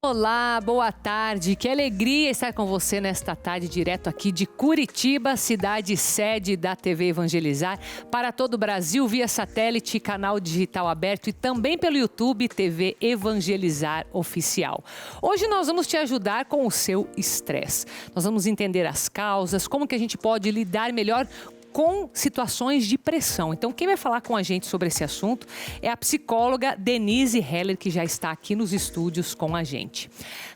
Olá, boa tarde. Que alegria estar com você nesta tarde, direto aqui de Curitiba, cidade sede da TV Evangelizar, para todo o Brasil, via satélite, canal digital aberto e também pelo YouTube TV Evangelizar Oficial. Hoje nós vamos te ajudar com o seu estresse. Nós vamos entender as causas, como que a gente pode lidar melhor com situações de pressão. Então, quem vai falar com a gente sobre esse assunto é a psicóloga Denise Heller, que já está aqui nos estúdios com a gente.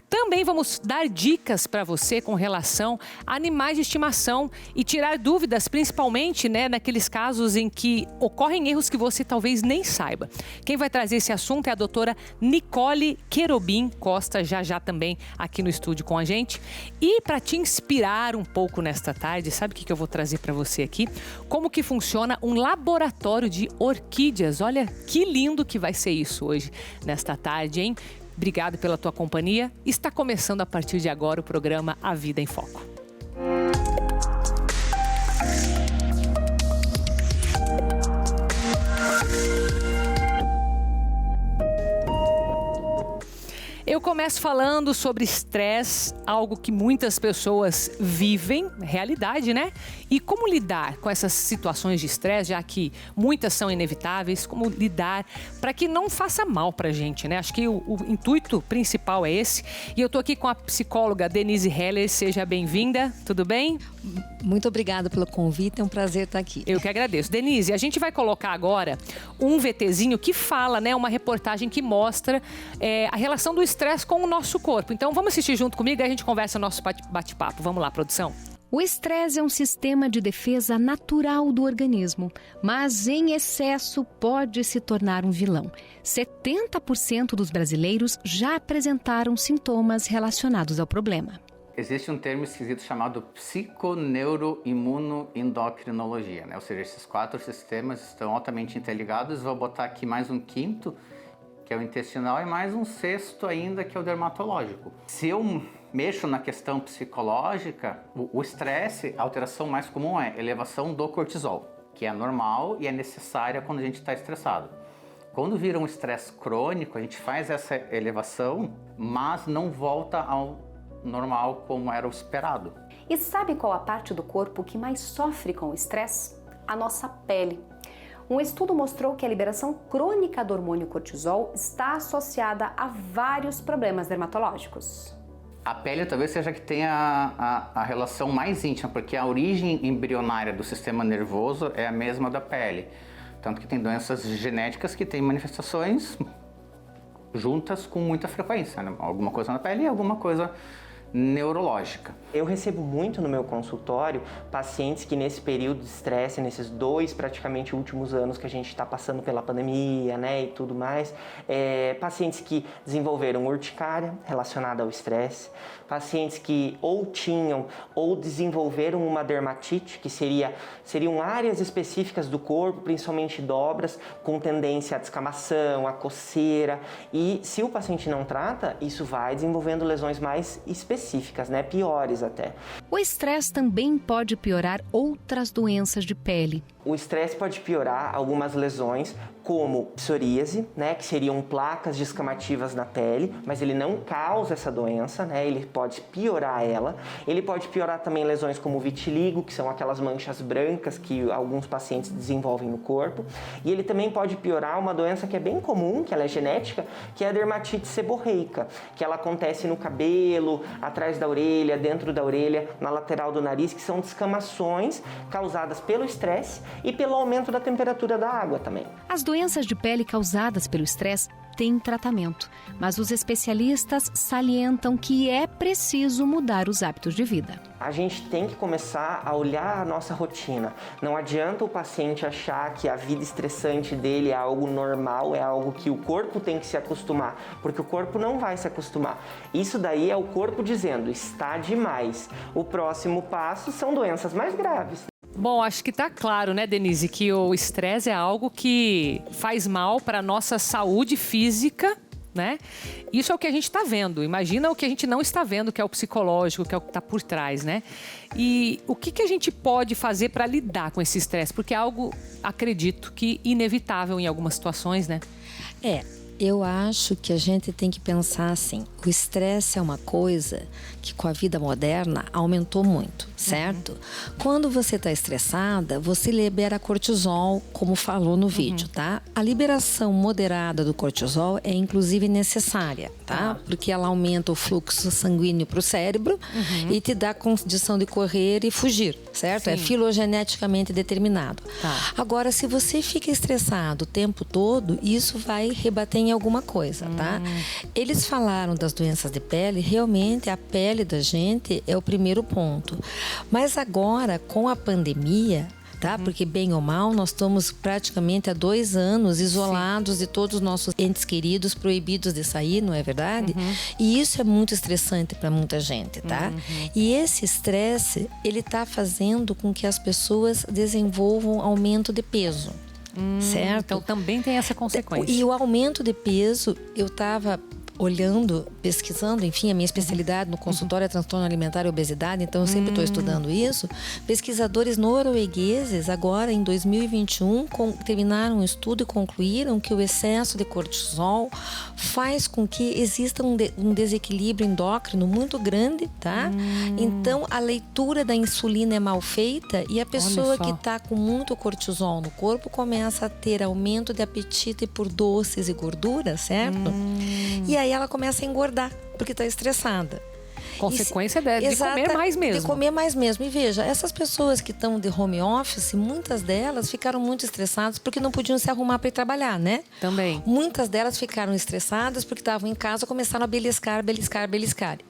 Também vamos dar dicas para você com relação a animais de estimação e tirar dúvidas, principalmente, naqueles casos em que ocorrem erros que você talvez nem saiba. Quem vai trazer esse assunto é a doutora Nicole Querobim Costa, já também aqui no estúdio com a gente. E para te inspirar um pouco nesta tarde, sabe o que eu vou trazer para você aqui? Como que funciona um laboratório de orquídeas. Olha que lindo que vai ser isso hoje, nesta tarde, hein? Obrigado pela tua companhia. Está começando a partir de agora o programa A Vida em Foco. Eu começo falando sobre estresse, algo que muitas pessoas vivem, realidade, né? E como lidar com essas situações de estresse, já que muitas são inevitáveis, como lidar para que não faça mal pra gente, né? Acho que o intuito principal é esse. E eu tô aqui com a psicóloga Denise Heller, seja bem-vinda, tudo bem? Muito obrigada pelo convite, é um prazer estar aqui. Eu que agradeço. Denise, a gente vai colocar agora um VTzinho que fala, uma reportagem que mostra a relação do estresse com o nosso corpo. Então vamos assistir junto comigo e a gente conversa nosso bate-papo. Vamos lá, produção? O estresse é um sistema de defesa natural do organismo, mas em excesso pode se tornar um vilão. 70% dos brasileiros já apresentaram sintomas relacionados ao problema. Existe um termo esquisito chamado psiconeuroimunoendocrinologia, Ou seja, esses 4 sistemas estão altamente interligados. Vou botar aqui mais um quinto, que é o intestinal, e mais um sexto ainda, que é o dermatológico. Se eu mexo na questão psicológica, o estresse, a alteração mais comum é elevação do cortisol, que é normal e é necessária quando a gente está estressado. Quando vira um estresse crônico, a gente faz essa elevação, mas não volta ao normal como era o esperado. E sabe qual a parte do corpo que mais sofre com o estresse? A nossa pele. Um estudo mostrou que a liberação crônica do hormônio cortisol está associada a vários problemas dermatológicos. A pele talvez seja que tenha a relação mais íntima, porque a origem embrionária do sistema nervoso é a mesma da pele. Tanto que tem doenças genéticas que têm manifestações juntas com muita frequência, Alguma coisa na pele e alguma coisa neurológica. Eu recebo muito no meu consultório pacientes que nesse período de estresse, nesses 2 praticamente últimos anos que a gente está passando pela pandemia, e tudo mais, pacientes que desenvolveram urticária relacionada ao estresse, pacientes que ou tinham ou desenvolveram uma dermatite, que seriam áreas específicas do corpo, principalmente dobras, com tendência à descamação, à coceira, e se o paciente não trata, isso vai desenvolvendo lesões mais específicas, piores até. O estresse também pode piorar outras doenças de pele. O estresse pode piorar algumas lesões, como psoríase, que seriam placas descamativas na pele, mas ele não causa essa doença, ele pode piorar ela. Ele pode piorar também lesões como vitiligo, que são aquelas manchas brancas que alguns pacientes desenvolvem no corpo. E ele também pode piorar uma doença que é bem comum, que ela é genética, que é a dermatite seborreica, que ela acontece no cabelo, atrás da orelha, dentro da orelha, na lateral do nariz, que são descamações causadas pelo estresse e pelo aumento da temperatura da água também. As doenças de pele causadas pelo estresse têm tratamento, mas os especialistas salientam que é preciso mudar os hábitos de vida. A gente tem que começar a olhar a nossa rotina. Não adianta o paciente achar que a vida estressante dele é algo normal, é algo que o corpo tem que se acostumar, porque o corpo não vai se acostumar. Isso daí é o corpo dizendo, está demais. O próximo passo são doenças mais graves. Bom, acho que tá claro, Denise, que o estresse é algo que faz mal para a nossa saúde física, Isso é o que a gente está vendo. Imagina o que a gente não está vendo, que é o psicológico, que é o que está por trás, E o que a gente pode fazer para lidar com esse estresse? Porque é algo, acredito, que inevitável em algumas situações, Eu acho que a gente tem que pensar assim, o estresse é uma coisa que com a vida moderna aumentou muito, certo? Quando você está estressada, você libera cortisol, como falou no vídeo, tá? A liberação moderada do cortisol é inclusive necessária, tá? Porque ela aumenta o fluxo sanguíneo para o cérebro e te dá condição de correr e fugir, certo? Sim. É filogeneticamente determinado. Tá. Agora, se você fica estressado o tempo todo, isso vai rebater em alguma coisa, tá? Eles falaram das doenças de pele, realmente a pele da gente é o primeiro ponto. Mas agora, com a pandemia, tá? Porque bem ou mal, nós estamos praticamente há 2 anos isolados de todos os nossos entes queridos, proibidos de sair, não é verdade? E isso é muito estressante para muita gente, tá? E esse estresse, ele tá fazendo com que as pessoas desenvolvam aumento de peso. Certo? Então também tem essa consequência. E o aumento de peso, eu estava olhando, pesquisando, enfim, a minha especialidade no consultório é transtorno alimentar e obesidade, então eu sempre estou estudando isso. Pesquisadores noruegueses, agora em 2021, terminaram um estudo e concluíram que o excesso de cortisol faz com que exista um desequilíbrio endócrino muito grande, tá? Então, a leitura da insulina é mal feita e a pessoa que está com muito cortisol no corpo começa a ter aumento de apetite por doces e gorduras, certo? E aí ela começa a engordar, porque está estressada. Consequência de comer mais mesmo. De comer mais mesmo. E veja, essas pessoas que estão de home office, muitas delas ficaram muito estressadas porque não podiam se arrumar para ir trabalhar, né? Também. Muitas delas ficaram estressadas porque estavam em casa, começaram a beliscar.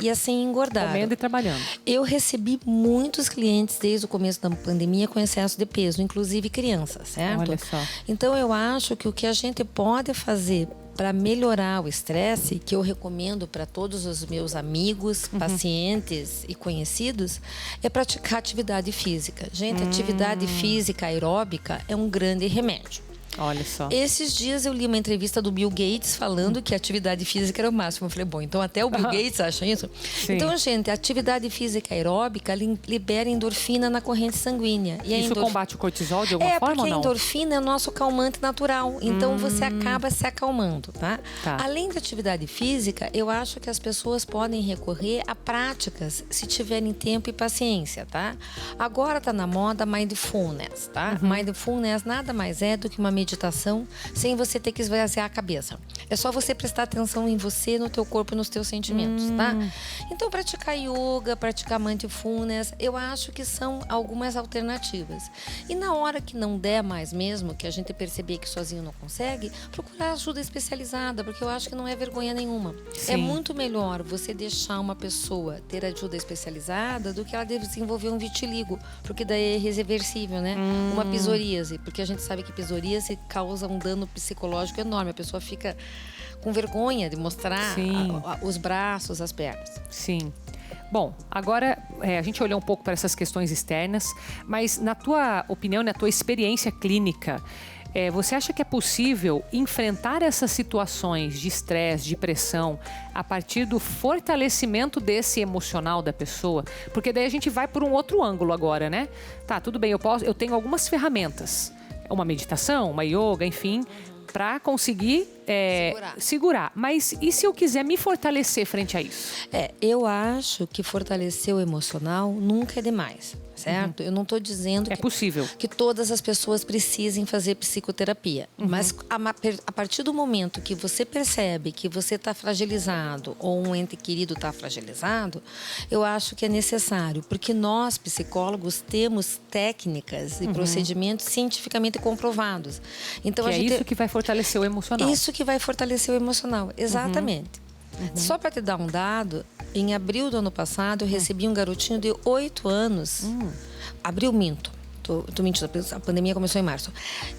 E assim engordaram. Comendo e trabalhando. Eu recebi muitos clientes desde o começo da pandemia com excesso de peso, inclusive crianças, certo? Olha só. Então eu acho que o que a gente pode fazer para melhorar o estresse, que eu recomendo para todos os meus amigos, pacientes e conhecidos, é praticar atividade física. Gente, atividade física aeróbica é um grande remédio. Olha só. Esses dias eu li uma entrevista do Bill Gates falando que a atividade física era o máximo. Eu falei, bom, então até o Bill Gates acha isso? Sim. Então, gente, a atividade física aeróbica libera endorfina na corrente sanguínea. E isso combate o cortisol de alguma forma ou não? Porque a endorfina é o nosso calmante natural. Então, você acaba se acalmando, tá? Além da atividade física, eu acho que as pessoas podem recorrer a práticas se tiverem tempo e paciência, tá? Agora tá na moda mindfulness, tá? Mindfulness nada mais é do que uma meditação sem você ter que esvaziar a cabeça. É só você prestar atenção em você, no teu corpo e nos teus sentimentos, tá? Então, praticar yoga, praticar mindfulness, eu acho que são algumas alternativas. E na hora que não der mais mesmo, que a gente perceber que sozinho não consegue, procurar ajuda especializada, porque eu acho que não é vergonha nenhuma. Sim. É muito melhor você deixar uma pessoa ter ajuda especializada do que ela desenvolver um vitiligo, porque daí é irreversível, né? Uma psoríase, porque a gente sabe que psoríase causa um dano psicológico enorme. A pessoa fica com vergonha de mostrar os braços, as pernas. Sim. Bom, agora a gente olhou um pouco para essas questões externas, mas na tua opinião, na tua experiência clínica, você acha que é possível enfrentar essas situações de estresse, de pressão, a partir do fortalecimento desse emocional da pessoa? Porque daí a gente vai por um outro ângulo agora, né? Tá, tudo bem, eu tenho algumas ferramentas. Uma meditação, uma yoga, enfim, para conseguir segurar. Mas e se eu quiser me fortalecer frente a isso? Eu acho que fortalecer o emocional nunca é demais, certo? Eu não estou dizendo que todas as pessoas precisem fazer psicoterapia. Mas a partir do momento que você percebe que você está fragilizado ou um ente querido está fragilizado, eu acho que é necessário. Porque nós, psicólogos, temos técnicas e procedimentos cientificamente comprovados. Então, isso que vai fortalecer o emocional. Isso que vai fortalecer o emocional, exatamente. Só para te dar um dado, em abril do ano passado, eu recebi um garotinho de 8 anos. Abril, minto. Tô mentindo, a pandemia começou em março.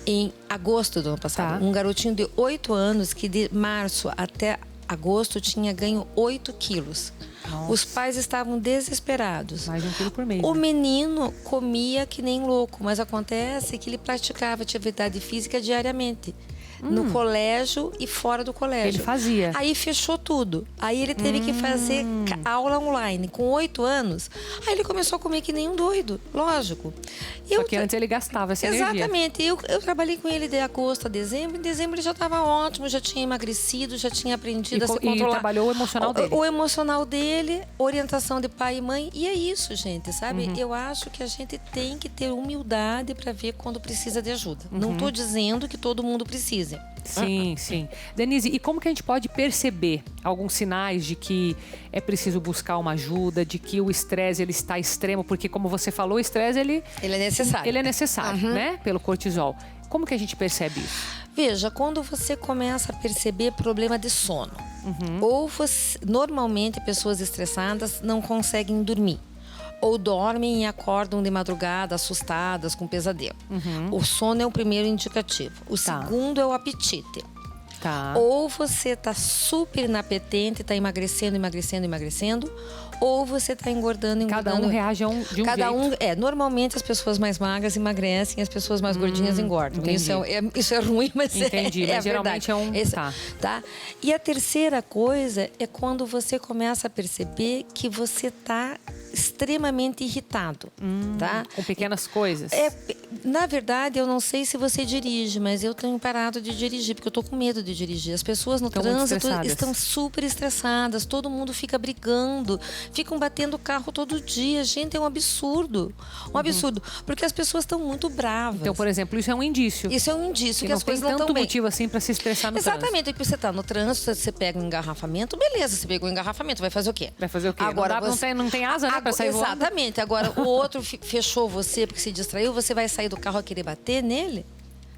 Em agosto do ano passado, um garotinho de 8 anos que de março até agosto tinha ganho 8 quilos. Nossa. Os pais estavam desesperados. Mais de 1 quilo por mês. O menino comia que nem louco, mas acontece que ele praticava atividade física diariamente. no colégio e fora do colégio. Ele fazia. Aí fechou tudo. Aí ele teve que fazer aula online com 8 anos. Aí ele começou a comer que nem um doido, lógico. Só que antes ele gastava essa energia. Exatamente. Eu trabalhei com ele de agosto a dezembro. Em dezembro ele já estava ótimo, já tinha emagrecido, já tinha aprendido a se controlar. E trabalhou o emocional dele. O emocional dele, orientação de pai e mãe. E é isso, gente, sabe? Eu acho que a gente tem que ter humildade para ver quando precisa de ajuda. Não estou dizendo que todo mundo precise. Sim, sim. Denise, e como que a gente pode perceber alguns sinais de que é preciso buscar uma ajuda, de que o estresse ele está extremo? Porque, como você falou, o estresse ele é necessário. Ele é necessário, né? Pelo cortisol. Como que a gente percebe isso? Veja, quando você começa a perceber problema de sono, ou normalmente pessoas estressadas não conseguem dormir. Ou dormem e acordam de madrugada assustadas, com pesadelo. O sono é o primeiro indicativo. O segundo é o apetite. Ou você está super inapetente, está emagrecendo, ou você está engordando. Cada um reage de um jeito. Normalmente as pessoas mais magras emagrecem, as pessoas mais gordinhas engordam. Isso é ruim, mas entendi, mas geralmente verdade. Tá? E a terceira coisa é quando você começa a perceber que você está extremamente irritado, tá? Com pequenas coisas. Na verdade, eu não sei se você dirige, mas eu tenho parado de dirigir, porque eu tô com medo de dirigir. As pessoas no trânsito estão super estressadas, todo mundo fica brigando, ficam batendo o carro todo dia. Gente, é um absurdo. Um absurdo, porque as pessoas estão muito bravas. Então, por exemplo, isso é um indício. Isso é um indício que as coisas não estão bem. Não tem tanto motivo assim para se estressar no trânsito. Exatamente, é que você tá no trânsito, você pega um engarrafamento, beleza, você pegou um engarrafamento, vai fazer o quê? Agora não tem asa, né, para sair voando. Exatamente. Agora, o outro fechou você porque se distraiu, você vai sair do carro a querer bater nele?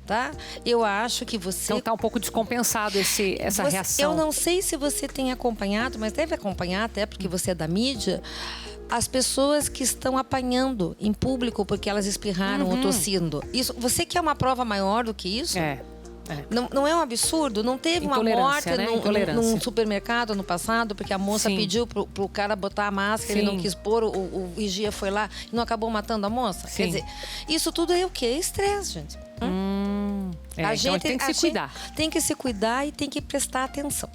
Tá? Eu acho que você... Então tá um pouco descompensado essa reação. Eu não sei se você tem acompanhado, mas deve acompanhar, até porque você é da mídia, as pessoas que estão apanhando em público porque elas espirraram ou tossindo. Isso, você quer uma prova maior do que isso? Não é um absurdo? Não teve uma morte, né? num supermercado no passado porque a moça pediu pro cara botar a máscara, ele não quis pôr, o vigia foi lá e não acabou matando a moça? Quer dizer, isso tudo é o quê? É estresse, gente. A gente tem que se cuidar. Tem que se cuidar e tem que prestar atenção.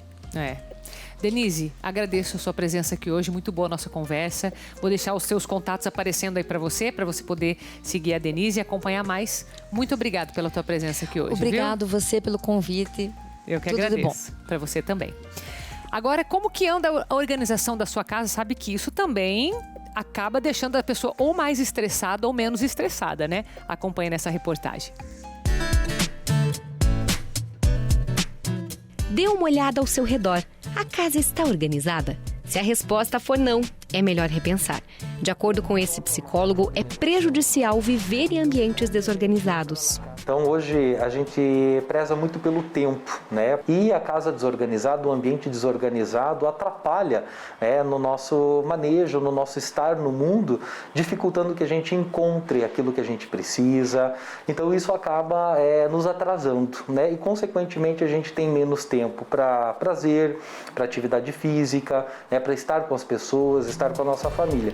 Denise, agradeço a sua presença aqui hoje, muito boa a nossa conversa. Vou deixar os seus contatos aparecendo aí para você poder seguir a Denise e acompanhar mais. Muito obrigado pela tua presença aqui hoje. Obrigado você pelo convite. Eu que agradeço. Para você também. Agora, como que anda a organização da sua casa? Sabe que isso também acaba deixando a pessoa ou mais estressada ou menos estressada, né? Acompanhe nessa reportagem. Dê uma olhada ao seu redor. A casa está organizada? Se a resposta for não, é melhor repensar. De acordo com esse psicólogo, é prejudicial viver em ambientes desorganizados. Então hoje a gente preza muito pelo tempo, né? E a casa desorganizada, o ambiente desorganizado atrapalha, né, no nosso manejo, no nosso estar no mundo, dificultando que a gente encontre aquilo que a gente precisa. Então isso acaba nos atrasando, né? E consequentemente a gente tem menos tempo para prazer, para atividade física, né, para estar com as pessoas, estar com a nossa família.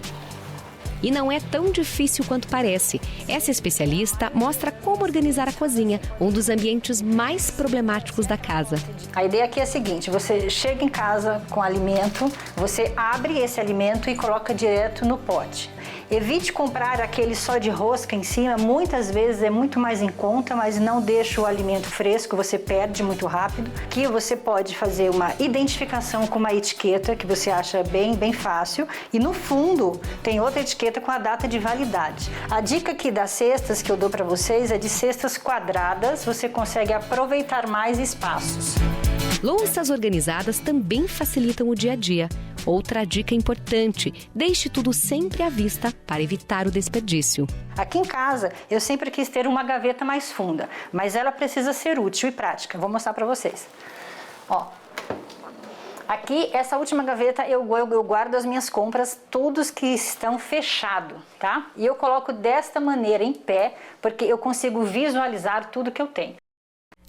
E não é tão difícil quanto parece. Essa especialista mostra como organizar a cozinha, um dos ambientes mais problemáticos da casa. A ideia aqui é a seguinte: você chega em casa com alimento, você abre esse alimento e coloca direto no pote. Evite comprar aquele só de rosca em cima, muitas vezes é muito mais em conta, mas não deixa o alimento fresco, você perde muito rápido. Aqui você pode fazer uma identificação com uma etiqueta que você acha bem fácil, e no fundo tem outra etiqueta com a data de validade. A dica aqui das cestas que eu dou para vocês é de cestas quadradas, você consegue aproveitar mais espaços. Louças organizadas também facilitam o dia a dia. Outra dica importante: deixe tudo sempre à vista para evitar o desperdício. Aqui em casa, eu sempre quis ter uma gaveta mais funda, mas ela precisa ser útil e prática. Vou mostrar para vocês. Ó, aqui, essa última gaveta, eu guardo as minhas compras, todos que estão fechados, tá? E eu coloco desta maneira em pé, porque eu consigo visualizar tudo que eu tenho.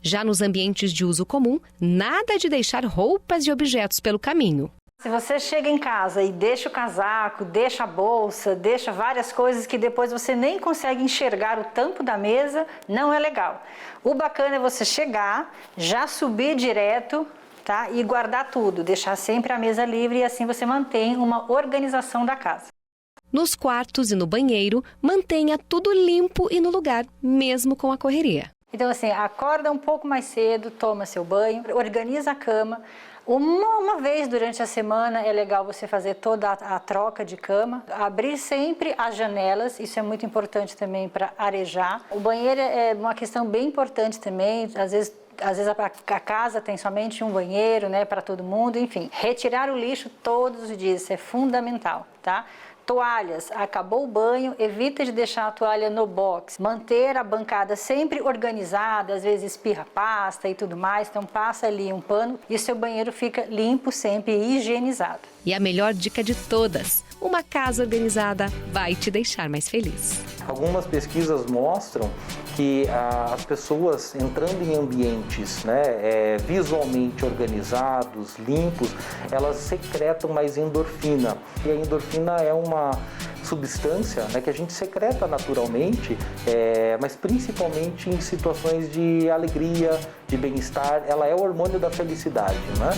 Já nos ambientes de uso comum, nada de deixar roupas e objetos pelo caminho. Se você chega em casa e deixa o casaco, deixa a bolsa, deixa várias coisas que depois você nem consegue enxergar o tampo da mesa, não é legal. O bacana é você chegar, já subir direto, tá? E guardar tudo, deixar sempre a mesa livre e assim você mantém uma organização da casa. Nos quartos e no banheiro, mantenha tudo limpo e no lugar, mesmo com a correria. Então assim, acorda um pouco mais cedo, toma seu banho, organiza a cama. Uma vez durante a semana é legal você fazer toda a troca de cama, abrir sempre as janelas, isso é muito importante também para arejar. O banheiro é uma questão bem importante também, às vezes a casa tem somente um banheiro, né, para todo mundo, enfim. Retirar o lixo todos os dias, isso é fundamental, tá? Toalhas, acabou o banho, evita de deixar a toalha no box. Manter a bancada sempre organizada, às vezes espirra pasta e tudo mais, então passa ali um pano e o seu banheiro fica limpo sempre e higienizado. E a melhor dica de todas, uma casa organizada vai te deixar mais feliz. Algumas pesquisas mostram que as pessoas entrando em ambientes, né, visualmente organizados, limpos, elas secretam mais endorfina. E a endorfina é uma substância, né, que a gente secreta naturalmente, mas principalmente em situações de alegria, de bem-estar. Ela é o hormônio da felicidade, né?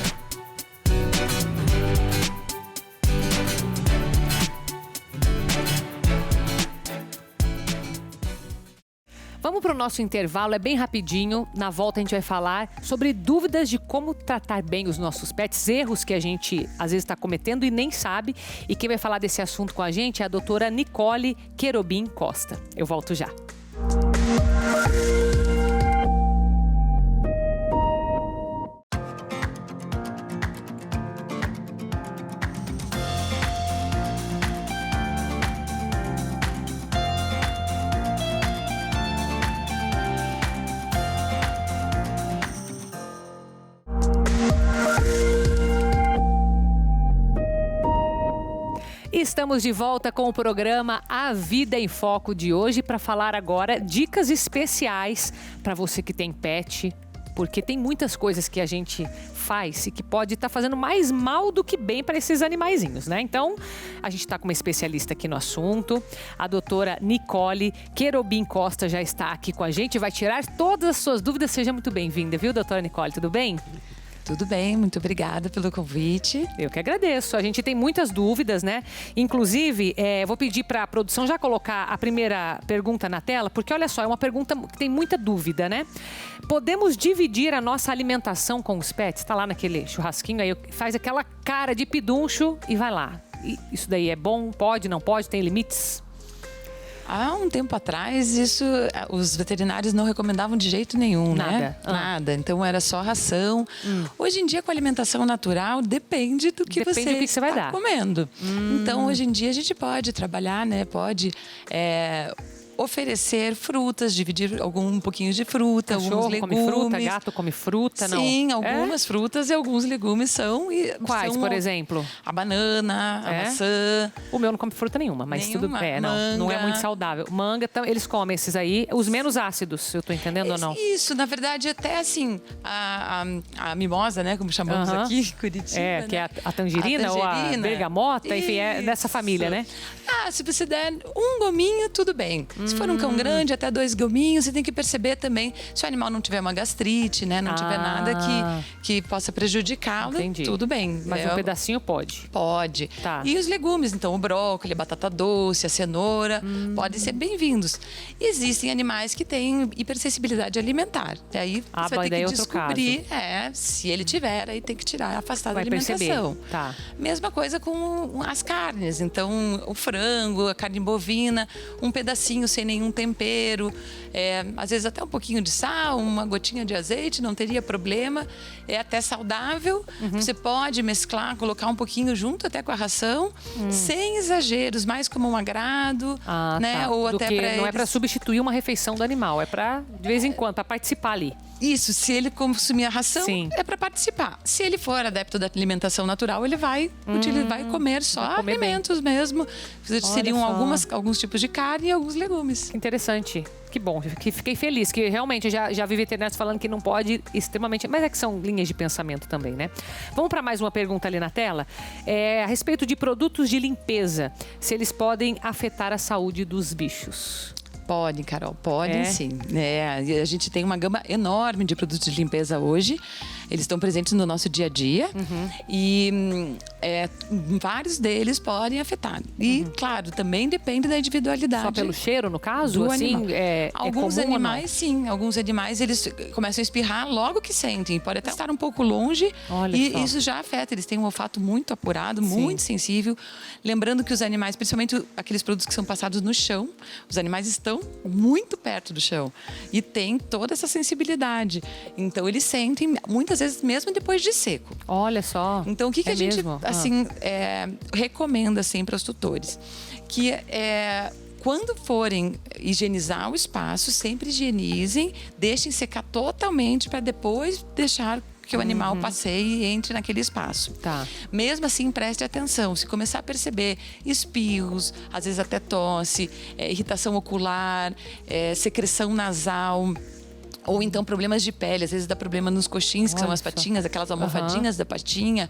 Vamos para o nosso intervalo, é bem rapidinho. Na volta a gente vai falar sobre dúvidas de como tratar bem os nossos pets, erros que a gente às vezes está cometendo e nem sabe. E quem vai falar desse assunto com a gente é a doutora Nicole Querobim Costa. Eu volto já. Estamos de volta com o programa A Vida em Foco de hoje para falar agora dicas especiais para você que tem pet, porque tem muitas coisas que a gente faz e que pode estar fazendo mais mal do que bem para esses animaizinhos, né? Então, a gente está com uma especialista aqui no assunto, a doutora Nicole Querobim Costa já está aqui com a gente, vai tirar todas as suas dúvidas. Seja muito bem-vinda, viu, doutora Nicole? Tudo bem? Tudo bem, muito obrigada pelo convite. Eu que agradeço. A gente tem muitas dúvidas, né? Inclusive, vou pedir para a produção já colocar a primeira pergunta na tela, porque olha só, é uma pergunta que tem muita dúvida, né? Podemos dividir a nossa alimentação com os pets? Está lá naquele churrasquinho, aí faz aquela cara de peduncho e vai lá. Isso daí é bom? Pode, não pode? Tem limites? Há um tempo atrás, isso os veterinários não recomendavam de jeito nenhum, né? Nada. Então era só ração. Hoje em dia, com a alimentação natural, depende do que você vai dar comendo. Então, hoje em dia, a gente pode trabalhar, né? Pode oferecer frutas, dividir um pouquinho de fruta, Cachorro alguns legumes. come fruta, gato come fruta, não? Sim, algumas frutas e alguns legumes são. Quais, por exemplo? A banana, a maçã. O meu não come fruta nenhuma, mas tudo bem. Não é muito saudável. Manga, eles comem esses aí, os menos ácidos, eu tô entendendo ou não? Isso, na verdade, até assim, a mimosa, né, como chamamos aqui em Curitiba. Que é a tangerina ou a bergamota, enfim, é dessa família, né? Se você der um gominho, tudo bem. Se for um cão grande, até 2 gominhos, você tem que perceber também se o animal não tiver uma gastrite, né? Não tiver nada que possa prejudicá-lo, tudo bem. Mas um pedacinho pode? Pode. Tá. E os legumes, então o brócolis, a batata doce, a cenoura, podem ser bem-vindos. Existem animais que têm hipersensibilidade alimentar. E aí você vai ter que descobrir, se ele tiver, aí tem que tirar, afastar da alimentação. Tá. Mesma coisa com as carnes. Então, o frango, a carne bovina, um pedacinho sem nenhum tempero, às vezes até um pouquinho de sal, uma gotinha de azeite, não teria problema. É até saudável. Você pode mesclar, colocar um pouquinho junto até com a ração, sem exageros, mais como um agrado, né? Tá. Ou até para não é para substituir uma refeição do animal, é para de vez em quando, para participar ali. Isso, se ele consumir a ração, é para participar. Se ele for adepto da alimentação natural, ele vai comer só alimentos mesmo. Seriam alguns tipos de carne e alguns legumes. legumes. Interessante. Que bom, que fiquei feliz, que realmente já vi veterinários falando que não pode extremamente... Mas é que são linhas de pensamento também, né? Vamos para mais uma pergunta ali na tela. A respeito de produtos de limpeza, se eles podem afetar a saúde dos bichos. Podem, Carol, podem sim. A gente tem uma gama enorme de produtos de limpeza hoje. Eles estão presentes no nosso dia a dia. E vários deles podem afetar. E, claro, também depende da individualidade. Só pelo cheiro, no caso? Do assim, animal. Alguns animais, sim. Alguns animais, eles começam a espirrar logo que sentem. Pode até estar um pouco longe. Olha e só. isso já afeta. Eles têm um olfato muito apurado, muito sensível. Lembrando que os animais, principalmente aqueles produtos que são passados no chão, os animais estão muito perto do chão. E tem toda essa sensibilidade. Então, eles sentem, muitas vezes, mesmo depois de seco. Olha só. Então, o que a gente mesmo? recomenda assim, para os tutores? Que quando forem higienizar o espaço, sempre higienizem, deixem secar totalmente para depois deixar que o animal passeie e entre naquele espaço. Tá. Mesmo assim, preste atenção. Se começar a perceber espirros, às vezes até tosse, irritação ocular, secreção nasal, ou então problemas de pele, às vezes dá problema nos coxins, que são as patinhas, aquelas almofadinhas da patinha.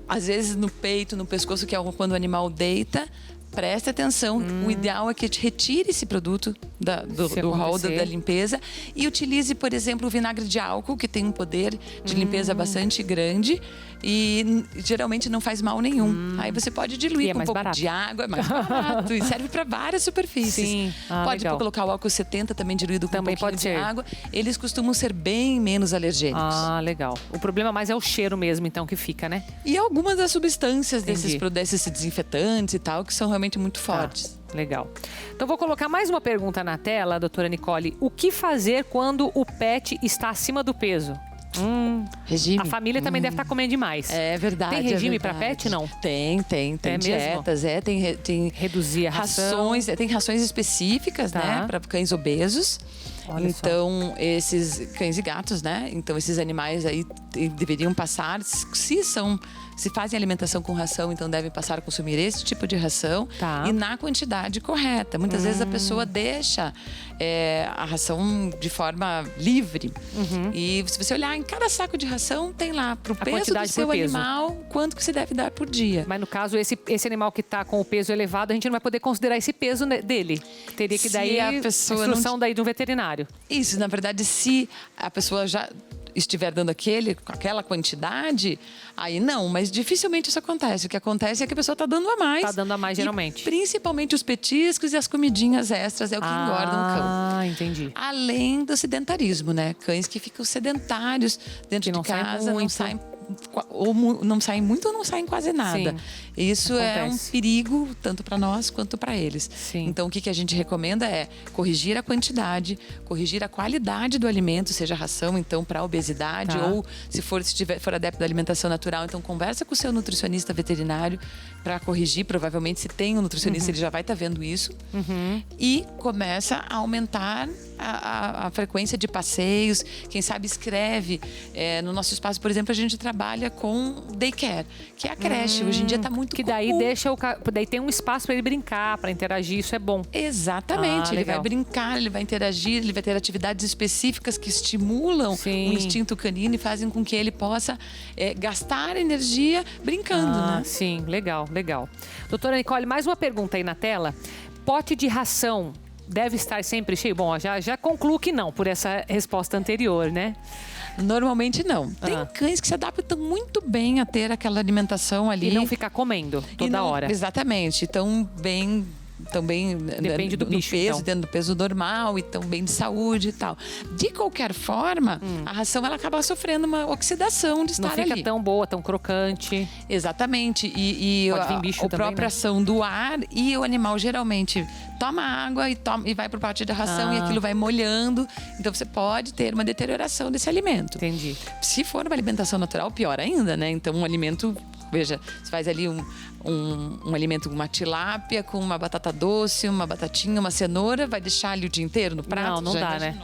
Às vezes no peito, no pescoço, que é quando o animal deita. Preste atenção, o ideal é que retire esse produto do rol da limpeza e utilize, por exemplo, o vinagre de álcool, que tem um poder de limpeza bastante grande e geralmente não faz mal nenhum. Aí você pode diluir com um pouco de água, é mais barato e serve para várias superfícies. Sim. Pode colocar o álcool 70 também diluído com um pouquinho de água. Eles costumam ser bem menos alergênicos. Ah, legal. O problema mais é o cheiro mesmo, então, que fica, né? E algumas das substâncias desses desinfetantes e tal, que são realmente muito fortes. Legal. Então, vou colocar mais uma pergunta na tela, doutora Nicole. O que fazer quando o pet está acima do peso? Regime. A família também deve estar comendo demais. É verdade. Tem regime para pet, não? Tem dietas, tem reduzir a ração. Rações, tem rações específicas, né, para cães obesos. Olha então, esses cães e gatos, né? Então, esses animais aí deveriam passar, se fazem alimentação com ração, então devem passar a consumir esse tipo de ração e na quantidade correta. Muitas vezes a pessoa deixa a ração de forma livre. E se você olhar em cada saco de ração, tem lá pro peso do seu animal quanto que você deve dar por dia. Mas no caso, esse animal que está com o peso elevado, a gente não vai poder considerar esse peso dele. Teria que dar a instrução daí de um veterinário. Isso, na verdade, se a pessoa já estiver dando aquela quantidade, aí não, mas dificilmente isso acontece. O que acontece é que a pessoa está dando a mais. Está dando a mais, geralmente. Principalmente os petiscos e as comidinhas extras é o que engordam o cão. Ah, entendi. Além do sedentarismo, né? Cães que ficam sedentários dentro de casa, não saem muito ou não saem quase nada. Isso é um perigo tanto para nós quanto para eles. Então, o que a gente recomenda é corrigir a quantidade, corrigir a qualidade do alimento, seja ração, então, para obesidade, ou se for adepto da alimentação natural, então conversa com o seu nutricionista veterinário para corrigir. Provavelmente, se tem um nutricionista, ele já vai estar vendo isso. E começa a aumentar a frequência de passeios. Quem sabe escreve. No nosso espaço, por exemplo, a gente trabalha com daycare, que é a creche. Hoje em dia está muito que daí daí tem um espaço para ele brincar, para interagir, isso é bom. Exatamente. Ele vai brincar, ele vai interagir, ele vai ter atividades específicas que estimulam o instinto canino e fazem com que ele possa gastar energia brincando, né? Sim, legal. Doutora Nicole, mais uma pergunta aí na tela. Pote de ração deve estar sempre cheio? Bom, já concluo que não, por essa resposta anterior, né? Normalmente não. Tem cães que se adaptam muito bem a ter aquela alimentação ali. E não ficar comendo toda hora. Exatamente. Também depende do bicho, peso, dentro do peso normal e também de saúde e tal. De qualquer forma, a ração ela acaba sofrendo uma oxidação de estar ali. Não fica tão boa, tão crocante. Exatamente. E pode vir bicho a própria ação do ar, e o animal geralmente toma água e vai pro pote da ração e aquilo vai molhando. Então você pode ter uma deterioração desse alimento. Entendi. Se for uma alimentação natural, pior ainda, né? Então um alimento... Veja, você faz ali um alimento, uma tilápia com uma batata doce, uma batatinha, uma cenoura, vai deixar ali o dia inteiro no prato? Não dá, né?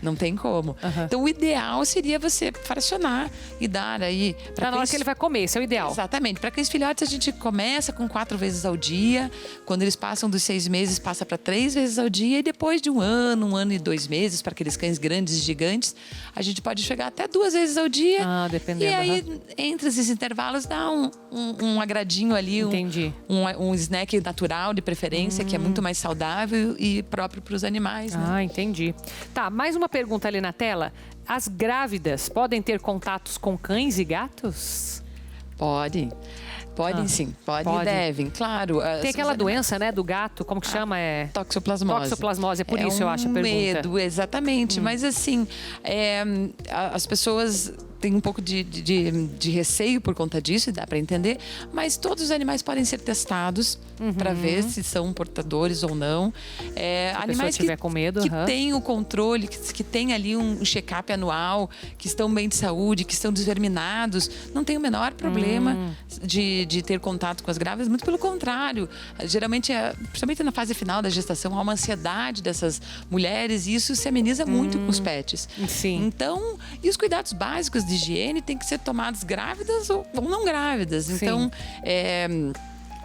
Não tem como. Então, o ideal seria você fracionar e dar aí... Pra na hora que ele vai comer, esse é o ideal. Exatamente. Para cães filhotes, a gente começa com 4 vezes ao dia. Quando eles passam dos 6 meses, passa para 3 vezes ao dia. E depois de 1 ano e 2 meses, para aqueles cães grandes e gigantes, a gente pode chegar até 2 vezes ao dia. Dependendo. E aí, entre esses intervalos, dá um agradinho ali. Entendi. Um snack natural, de preferência, que é muito mais saudável e próprio para os animais. Né? Entendi. Tá, mais uma pergunta ali na tela. As grávidas podem ter contatos com cães e gatos? Podem sim, podem e devem, claro. Tem aquela doença, né, do gato, como que chama? Toxoplasmose. Toxoplasmose, é por isso eu acho a pergunta. Medo, exatamente. Mas assim, as pessoas têm um pouco de receio por conta disso, dá para entender. Mas todos os animais podem ser testados para ver se são portadores ou não. Animais tiver com medo, que têm o controle, que têm ali um check-up anual, que estão bem de saúde, que estão desverminados, não tem o menor problema de ter contato com as grávidas, muito pelo contrário. Geralmente, principalmente na fase final da gestação, há uma ansiedade dessas mulheres e isso se ameniza muito com os pets. Sim. Então, e os cuidados básicos de higiene têm que ser tomados grávidas ou não grávidas. Sim. Então,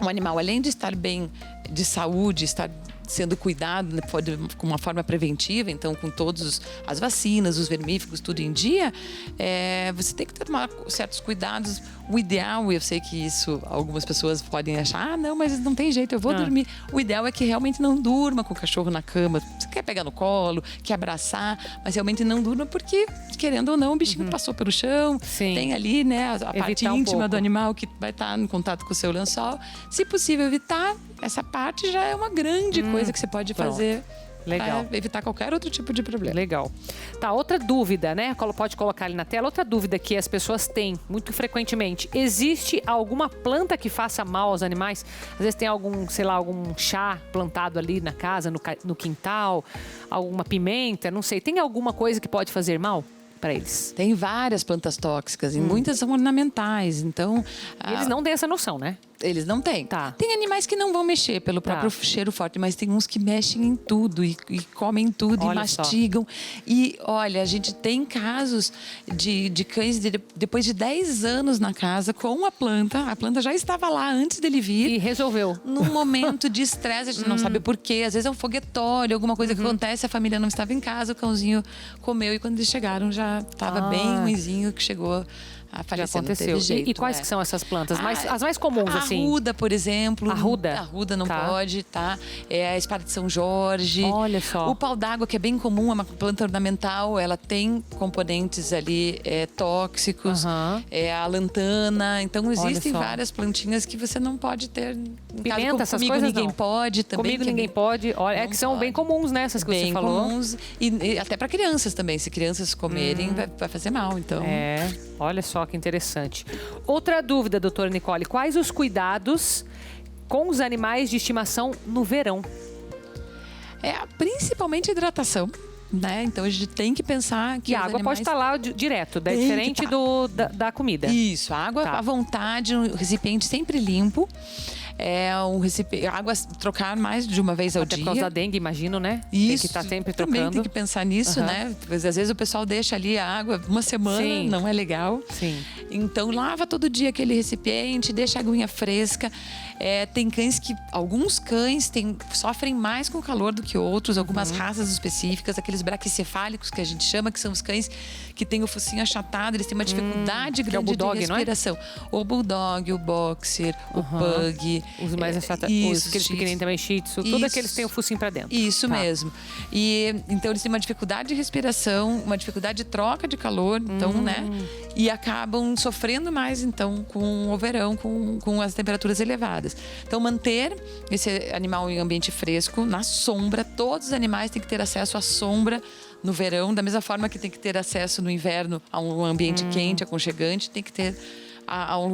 um animal, além de estar bem de saúde, estar sendo cuidado, né, com uma forma preventiva, então com todas as vacinas, os vermífugos, tudo em dia, você tem que tomar certos cuidados. O ideal, eu sei que isso algumas pessoas podem achar, não, mas não tem jeito, eu vou dormir. O ideal é que realmente não durma com o cachorro na cama. Você quer pegar no colo, quer abraçar, mas realmente não durma porque, querendo ou não, o bichinho passou pelo chão, tem ali, né, a parte íntima do animal que vai estar em contato com o seu lençol. Se possível evitar, essa parte já é uma grande coisa que você pode fazer. Legal. Para evitar qualquer outro tipo de problema. Legal. Tá, outra dúvida, né? Pode colocar ali na tela. Outra dúvida que as pessoas têm muito frequentemente. Existe alguma planta que faça mal aos animais? Às vezes tem algum chá plantado ali na casa, no quintal, alguma pimenta, não sei. Tem alguma coisa que pode fazer mal para eles? Tem várias plantas tóxicas e muitas são ornamentais, então... Eles não têm essa noção, né? Eles não têm. Tá. Tem animais que não vão mexer pelo próprio cheiro forte, mas tem uns que mexem em tudo e comem tudo e mastigam. E olha, a gente tem casos de cães depois de 10 anos na casa com a planta já estava lá antes dele vir. E resolveu. Num momento de estresse, a gente não sabe por quê. Às vezes é um foguetório, alguma coisa que acontece, a família não estava em casa, o cãozinho comeu e quando eles chegaram já estava bem ruinzinho, que chegou a falecer. Já aconteceu. Não teve jeito, e quais que são essas plantas? As mais comuns, assim? Arruda, por exemplo. Arruda? Arruda não pode, tá? A espada de São Jorge. Olha só. O pau d'água, que é bem comum, é uma planta ornamental. Ela tem componentes ali tóxicos. A lantana. Então, existem várias plantinhas que você não pode ter. Pimenta, essas comigo coisas ninguém não. pode. Também Comigo ninguém pode. Olha, que são bem comuns, né? Essas que você falou. Bem comuns. E até para crianças também. Se crianças comerem, vai fazer mal. Então... Olha só que interessante. Outra dúvida, doutora Nicole. Quais os cuidados com os animais de estimação no verão? Principalmente a hidratação. Né? Então a gente tem que pensar que a água pode estar lá direto, diferente da comida. Isso, a água à vontade, um recipiente sempre limpo. Água trocar mais de uma vez ao dia. Até por causa da dengue, imagino, né? Isso. Tem que estar sempre trocando. Também tem que pensar nisso, né? Às vezes o pessoal deixa ali a água uma semana, não é legal. Sim. Então lava todo dia aquele recipiente, deixa a aguinha fresca. Tem cães alguns cães sofrem mais com calor do que outros, algumas raças específicas, aqueles braquicefálicos que a gente chama, que são os cães que têm o focinho achatado, eles têm uma dificuldade grande bulldog, de respiração. Não é? O bulldog, o boxer, o pug. Os mais achatados, aqueles pequenininhos também, shih tzu, tudo aqueles têm o focinho para dentro. Isso mesmo. E então eles têm uma dificuldade de respiração, uma dificuldade de troca de calor, então, né? E acabam sofrendo mais, então, com o verão, com as temperaturas elevadas. Então, manter esse animal em ambiente fresco, na sombra. Todos os animais têm que ter acesso à sombra no verão, da mesma forma que tem que ter acesso no inverno a um ambiente quente, aconchegante, tem que ter a um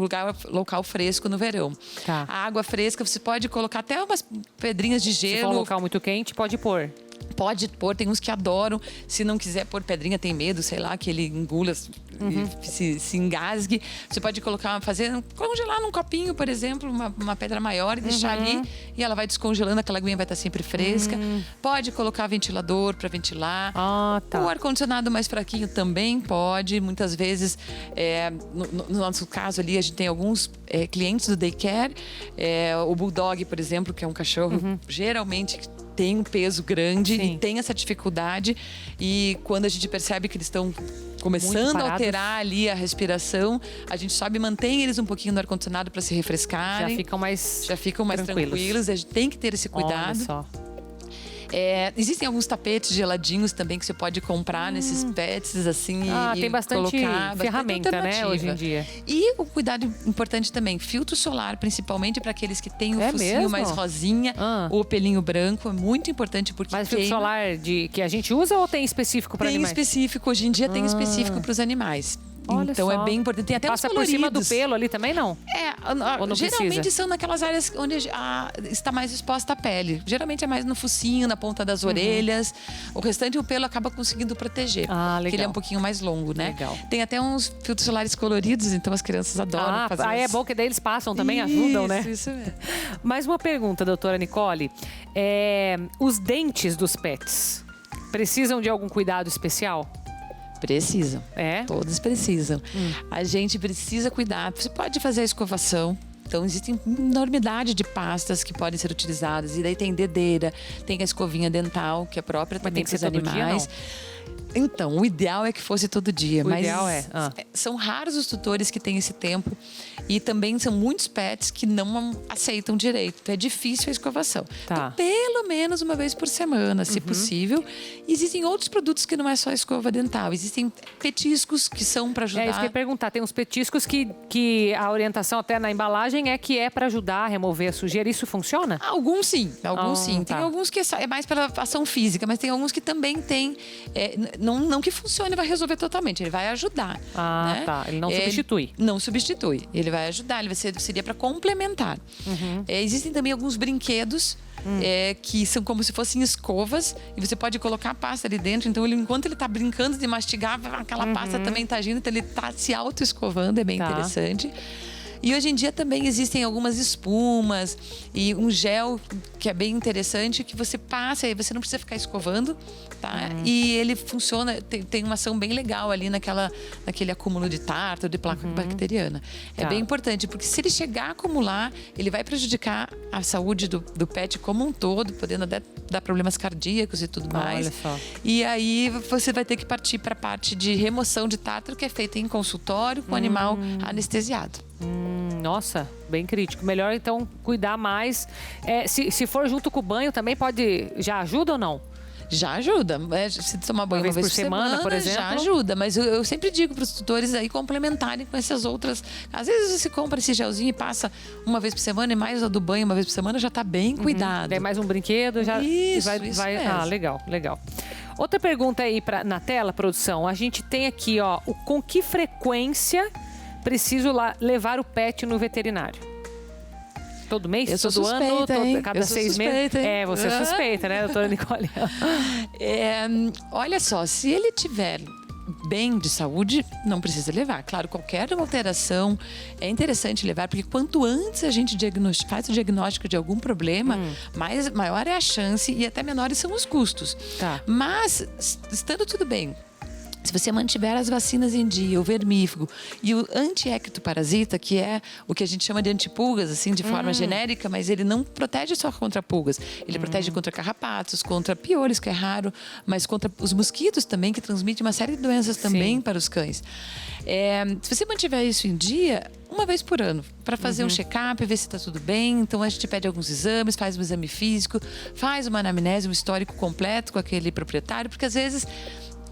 local fresco no verão. A água fresca, você pode colocar até umas pedrinhas de gelo. Se for um local muito quente, pode pôr. Pode pôr, tem uns que adoram. Se não quiser pôr pedrinha, tem medo, sei lá, que ele engula, se engasgue. Você pode congelar num copinho, por exemplo, uma pedra maior e deixar ali. E ela vai descongelando, aquela aguinha vai estar sempre fresca. Pode colocar ventilador para ventilar. O ar-condicionado mais fraquinho também pode. Muitas vezes, no nosso caso ali, a gente tem alguns clientes do daycare. O Bulldog, por exemplo, que é um cachorro, geralmente tem um peso grande e tem essa dificuldade. E quando a gente percebe que eles estão começando a alterar ali a respiração, a gente sobe e mantém eles um pouquinho no ar-condicionado para se refrescarem. Já ficam mais tranquilos. A gente tem que ter esse cuidado. Olha só. Existem alguns tapetes geladinhos também que você pode comprar nesses pets, assim, e tem bastante colocar, ferramenta, né, hoje em dia. E o cuidado importante também, filtro solar, principalmente para aqueles que têm o focinho mais rosinha, ou o pelinho branco, é muito importante porque Mas filtro solar que a gente usa ou tem específico para animais? Tem específico, hoje em dia tem específico para os animais. Olha então só. É bem importante. Tem até Passa uns coloridos. por cima do pelo ali também, não? Ou não geralmente precisa? são naquelas áreas onde está mais exposta a pele. Geralmente é mais no focinho, na ponta das orelhas. O restante o pelo acaba conseguindo proteger. Legal. Porque ele é um pouquinho mais longo, né? Legal. Tem até uns filtros solares coloridos, então as crianças adoram fazer. É bom que daí eles passam também, ajudam, né? Isso mesmo. Mais uma pergunta, doutora Nicole. Os dentes dos pets precisam de algum cuidado especial? Precisam. Todos precisam. A gente precisa cuidar. Você pode fazer a escovação. Então, existem enormidade de pastas que podem ser utilizadas. E daí tem dedeira, tem a escovinha dental, que é própria também para os animais. Então, o ideal é que fosse todo dia. Mas são raros os tutores que têm esse tempo. E também são muitos pets que não aceitam direito. Então, é difícil a escovação. Então, pelo menos uma vez por semana, se possível. E existem outros produtos que não é só escova dental. Existem petiscos que são para ajudar. Isso que eu ia perguntar. Tem uns petiscos que a orientação até na embalagem é que é para ajudar a remover a sujeira. Isso funciona? Alguns sim. Tem alguns que é mais pela ação física, mas tem alguns que também tem... Não que funcione, vai resolver totalmente. Ele vai ajudar. Né? Ele não substitui. Não substitui. Ele vai ajudar. Seria para complementar. Existem também alguns brinquedos que são como se fossem escovas. E você pode colocar a pasta ali dentro. Então, enquanto ele está brincando de mastigar, aquela pasta também está agindo. Então, ele está se auto-escovando. É bem interessante. E hoje em dia também existem algumas espumas e um gel que é bem interessante que você passa e você não precisa ficar escovando, tá? E ele funciona, tem uma ação bem legal ali naquele acúmulo de tártaro, de placa bacteriana. É bem importante, porque se ele chegar a acumular, ele vai prejudicar a saúde do pet como um todo, podendo até dar problemas cardíacos e tudo mais. Olha só. E aí você vai ter que partir para a parte de remoção de tártaro, que é feita em consultório com o animal anestesiado. Nossa, bem crítico. Melhor então cuidar mais. Se for junto com o banho também já ajuda ou não? Já ajuda. Se tomar banho uma vez por semana, por exemplo, já ajuda. Mas eu sempre digo para os tutores aí complementarem com essas outras. Às vezes você compra esse gelzinho e passa uma vez por semana e mais a do banho uma vez por semana, já está bem cuidado. Tem mais um brinquedo, já isso vai. Legal. Outra pergunta aí na tela, produção. A gente tem aqui, com que frequência preciso levar o pet no veterinário? Todo mês? Eu sou todo suspeita, ano? Cada 6 meses? Você é suspeita, né, doutora Nicole? Olha só, se ele tiver bem de saúde, não precisa levar. Claro, qualquer alteração é interessante levar, porque quanto antes a gente faz o diagnóstico de algum problema, maior é a chance e até menores são os custos. Mas, estando tudo bem, se você mantiver as vacinas em dia, o vermífugo e o anti-ectoparasita, que é o que a gente chama de antipulgas, assim, de forma genérica, mas ele não protege só contra pulgas. Ele protege contra carrapatos, contra piolhos, que é raro, mas contra os mosquitos também, que transmitem uma série de doenças também para os cães. Se você mantiver isso em dia, uma vez por ano, para fazer um check-up, ver se está tudo bem. Então, a gente pede alguns exames, faz um exame físico, faz uma anamnese, um histórico completo com aquele proprietário, porque às vezes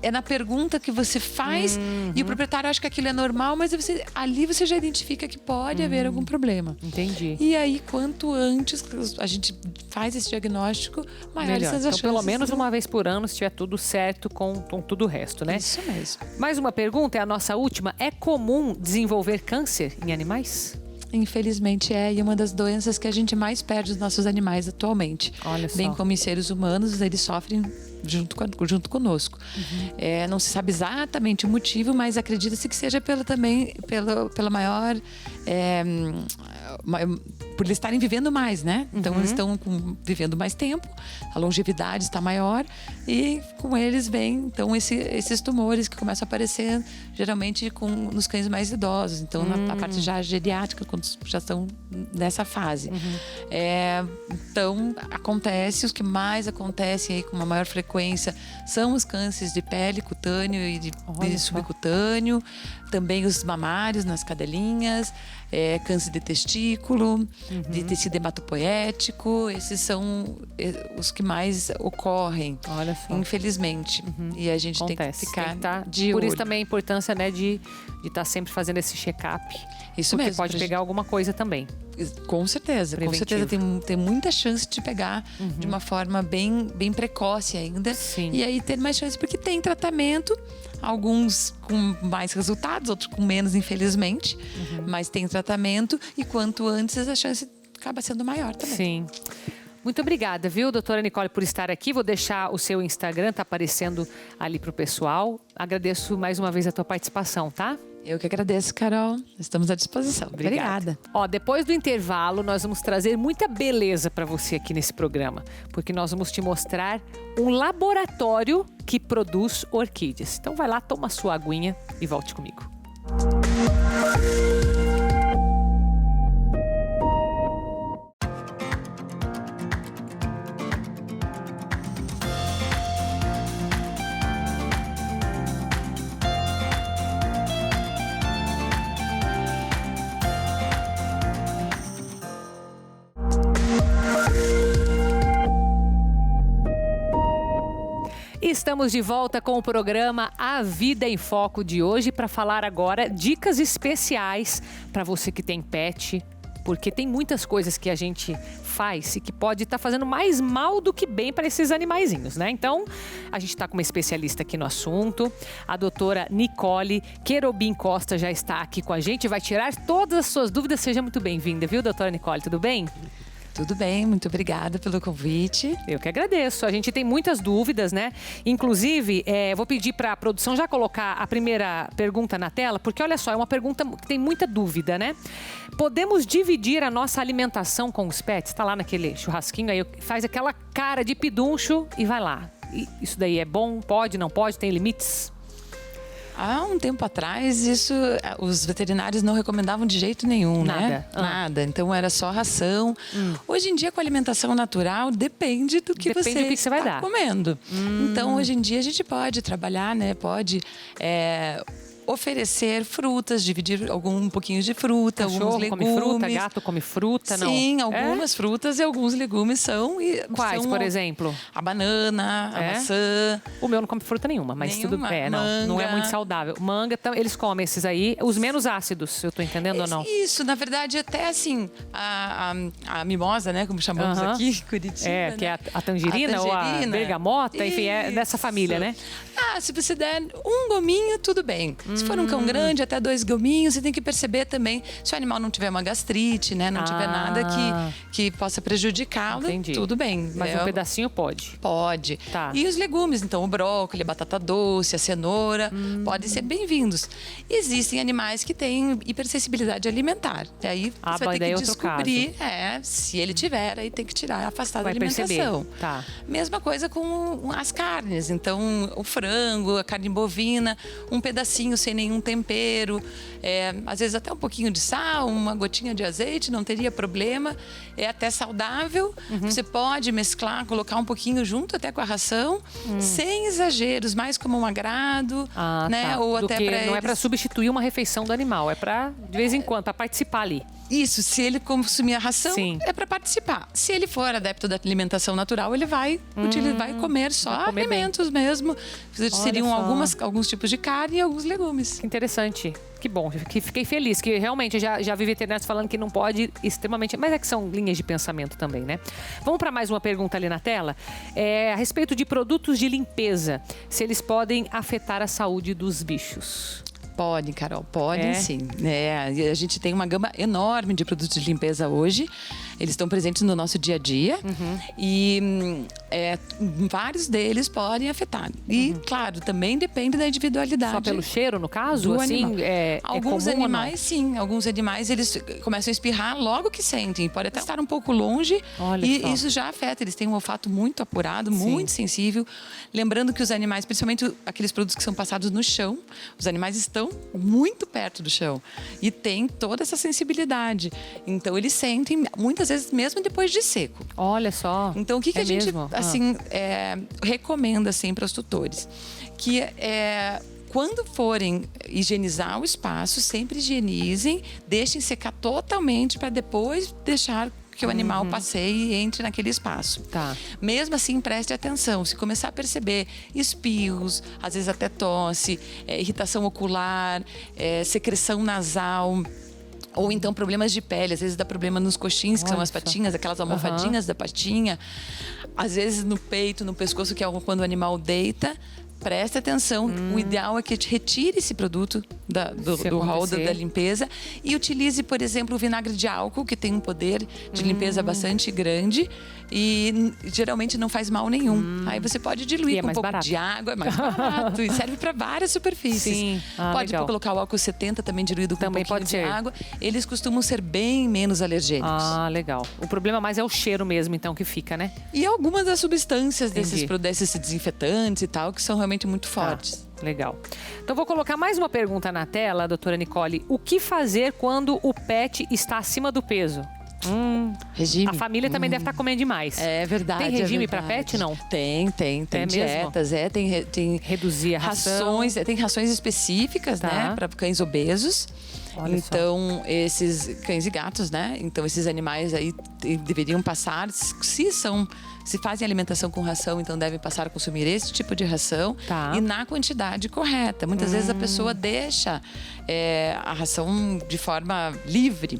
é na pergunta que você faz e o proprietário acha que aquilo é normal, mas ali você já identifica que pode haver algum problema. Entendi. E aí, quanto antes a gente faz esse diagnóstico, maiores são as chances. Então, pelo menos uma vez por ano, se tiver tudo certo com tudo o resto, né? Isso mesmo. Mais uma pergunta, é a nossa última. É comum desenvolver câncer em animais? Infelizmente e uma das doenças que a gente mais perde dos nossos animais atualmente. Olha só. Bem como em seres humanos, eles sofrem junto conosco. Não se sabe exatamente o motivo, mas acredita-se que seja pela maior... por eles estarem vivendo mais, né? Então, eles estão vivendo mais tempo, a longevidade está maior e com eles vem, então, esses tumores que começam a aparecer, geralmente, nos cães mais idosos. Então, na parte já geriátrica, quando já estão nessa fase. Então, os que mais acontecem aí com uma maior frequência são os cânceres de pele, cutâneo e de subcutâneo, também os mamários nas cadelinhas, câncer de testículo, de tecido hematopoético. Esses são os que mais ocorrem, infelizmente. E a gente tem que ficar de olho. Por isso também a importância, né, de estar sempre fazendo esse check-up. Isso porque mesmo. Pode pegar alguma coisa também. Com certeza. Preventivo. Com certeza tem muita chance de pegar de uma forma bem precoce ainda. Sim. E aí ter mais chance, porque tem tratamento, alguns com mais resultados, outros com menos, infelizmente. Mas tem tratamento e quanto antes a chance acaba sendo maior também. Sim. Muito obrigada, viu, doutora Nicole, por estar aqui. Vou deixar o seu Instagram, tá aparecendo ali pro pessoal. Agradeço mais uma vez a tua participação, tá? Eu que agradeço, Carol. Estamos à disposição. Obrigada. Depois do intervalo, nós vamos trazer muita beleza para você aqui nesse programa, porque nós vamos te mostrar um laboratório que produz orquídeas. Então vai lá, toma sua aguinha e volte comigo. Estamos de volta com o programa A Vida em Foco de hoje para falar agora dicas especiais para você que tem pet, porque tem muitas coisas que a gente faz e que pode estar fazendo mais mal do que bem para esses animaizinhos, né? Então, a gente está com uma especialista aqui no assunto, a doutora Nicole Querobim Costa já está aqui com a gente, vai tirar todas as suas dúvidas. Seja muito bem-vinda, viu, doutora Nicole? Tudo bem? Tudo bem, muito obrigada pelo convite. Eu que agradeço. A gente tem muitas dúvidas, né? Inclusive, vou pedir para a produção já colocar a primeira pergunta na tela, porque olha só, é uma pergunta que tem muita dúvida, né? Podemos dividir a nossa alimentação com os pets? Está lá naquele churrasquinho, aí faz aquela cara de peduncho e vai lá. Isso daí é bom? Pode, não pode? Tem limites? Há um tempo atrás, os veterinários não recomendavam de jeito nenhum, né? Nada. Então, era só ração. Hoje em dia, com a alimentação natural, depende do que você vai dar comendo. Então, hoje em dia, a gente pode trabalhar, né? Pode oferecer frutas, dividir um pouquinho de fruta, alguns legumes. Come fruta, gato come fruta, não? Sim, algumas frutas e alguns legumes são. Quais, por exemplo? A banana, a maçã. O meu não come fruta nenhuma, mas tudo bem. Não é muito saudável. Manga, eles comem esses aí, os menos ácidos, eu tô entendendo ou não? Isso, na verdade, até assim, a mimosa, né, como chamamos aqui em Curitiba. Que é a tangerina ou a bergamota, enfim, é dessa família, né? Se você der um gominho, tudo bem. Se for um cão grande, até 2 gominhos, você tem que perceber também se o animal não tiver uma gastrite, né? Não tiver nada que possa prejudicá-lo, tudo bem. Mas um pedacinho pode? Pode. Tá. E os legumes, então o brócolis, a batata doce, a cenoura, podem ser bem-vindos. Existem animais que têm hipersensibilidade alimentar. E aí você vai ter que descobrir, se ele tiver, aí tem que tirar, afastar da alimentação. Tá. Mesma coisa com as carnes. Então, o frango, a carne bovina, um pedacinho sem nenhum tempero, às vezes até um pouquinho de sal, uma gotinha de azeite, não teria problema. É até saudável. Você pode mesclar, colocar um pouquinho junto até com a ração, sem exageros, mais como um agrado, né? Ou até para não é para substituir uma refeição do animal, é para de vez em quando, para participar ali. Isso, se ele consumir a ração, é para participar. Se ele for adepto da alimentação natural, ele vai comer só alimentos mesmo. Seriam alguns tipos de carne e alguns legumes. Que interessante. Que bom, fiquei feliz, que realmente já vi veterinários falando que não pode extremamente... Mas é que são linhas de pensamento também, né? Vamos para mais uma pergunta ali na tela. A respeito de produtos de limpeza, se eles podem afetar a saúde dos bichos. Podem, Carol, podem sim. A gente tem uma gama enorme de produtos de limpeza hoje. Eles estão presentes no nosso dia a dia. E vários deles podem afetar. E, claro, também depende da individualidade. Só pelo cheiro, no caso? Do assim, animal. Alguns animais, sim. Alguns animais, eles começam a espirrar logo que sentem. Pode até estar um pouco longe. Olha e só. isso já afeta. Eles têm um olfato muito apurado, muito sensível. Lembrando que os animais, principalmente aqueles produtos que são passados no chão, os animais estão muito perto do chão. E tem toda essa sensibilidade. Então, eles sentem, muitas vezes, mesmo depois de seco. Olha só. Então, o que a gente, mesmo? assim, recomenda sempre aos tutores? Que quando forem higienizar o espaço, sempre higienizem, deixem secar totalmente para depois deixar que o animal passeie e entre naquele espaço. Tá. Mesmo assim, preste atenção. Se começar a perceber espirros, às vezes até tosse, irritação ocular, secreção nasal, ou então problemas de pele, às vezes dá problema nos coxins, que são as patinhas, aquelas almofadinhas da patinha. Às vezes no peito, no pescoço, que é quando o animal deita. Preste atenção, o ideal é que retire esse produto do rol da limpeza e utilize, por exemplo, o vinagre de álcool, que tem um poder de limpeza bastante grande e geralmente não faz mal nenhum. Aí você pode diluir com um pouco de água, é mais barato e serve para várias superfícies. Sim. Pode colocar o álcool 70 também diluído com um pouquinho de água. Eles costumam ser bem menos alergênicos. Ah, legal. O problema mais é o cheiro mesmo, então, que fica, né? E algumas das substâncias desses desinfetantes e tal, que são realmente muito fortes. Legal. Então, vou colocar mais uma pergunta na tela, doutora Nicole. O que fazer quando o pet está acima do peso? Regime. A família também deve estar comendo demais. É verdade. Tem regime para pet, não? Tem dietas, tem reduzir a ração. Rações, tem rações específicas, né, para cães obesos. Olha então, esses cães e gatos, né? Então, esses animais aí deveriam passar, se fazem alimentação com ração, então devem passar a consumir esse tipo de ração e na quantidade correta. Muitas vezes a pessoa deixa a ração de forma livre.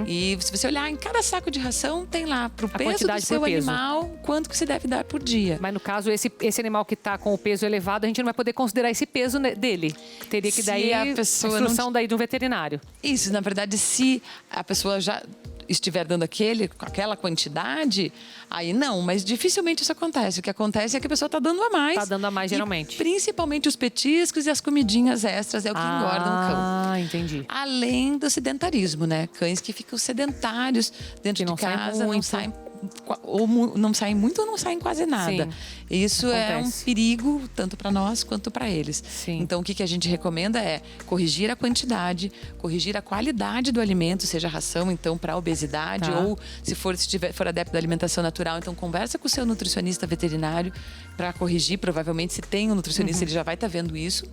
E se você olhar em cada saco de ração, tem lá para o peso do seu animal, quanto que você deve dar por dia. Mas no caso, esse animal que está com o peso elevado, a gente não vai poder considerar esse peso dele. Teria que daí a instrução daí de um veterinário. Isso, na verdade, se a pessoa já estiver dando aquela quantidade, aí não, mas dificilmente isso acontece. O que acontece é que a pessoa está dando a mais. Está dando a mais, geralmente. Principalmente os petiscos e as comidinhas extras é o que engordam o cão. Ah, entendi. Além do sedentarismo, né? Cães que ficam sedentários dentro de casa, não saem ou não saem muito ou não saem quase nada. Sim, isso é um perigo tanto para nós quanto para eles. Sim. Então, o que a gente recomenda é corrigir a quantidade, corrigir a qualidade do alimento, seja ração, então, para obesidade, ou se for adepto da alimentação natural, então conversa com o seu nutricionista veterinário para corrigir. Provavelmente, se tem um nutricionista, ele já vai estar vendo isso.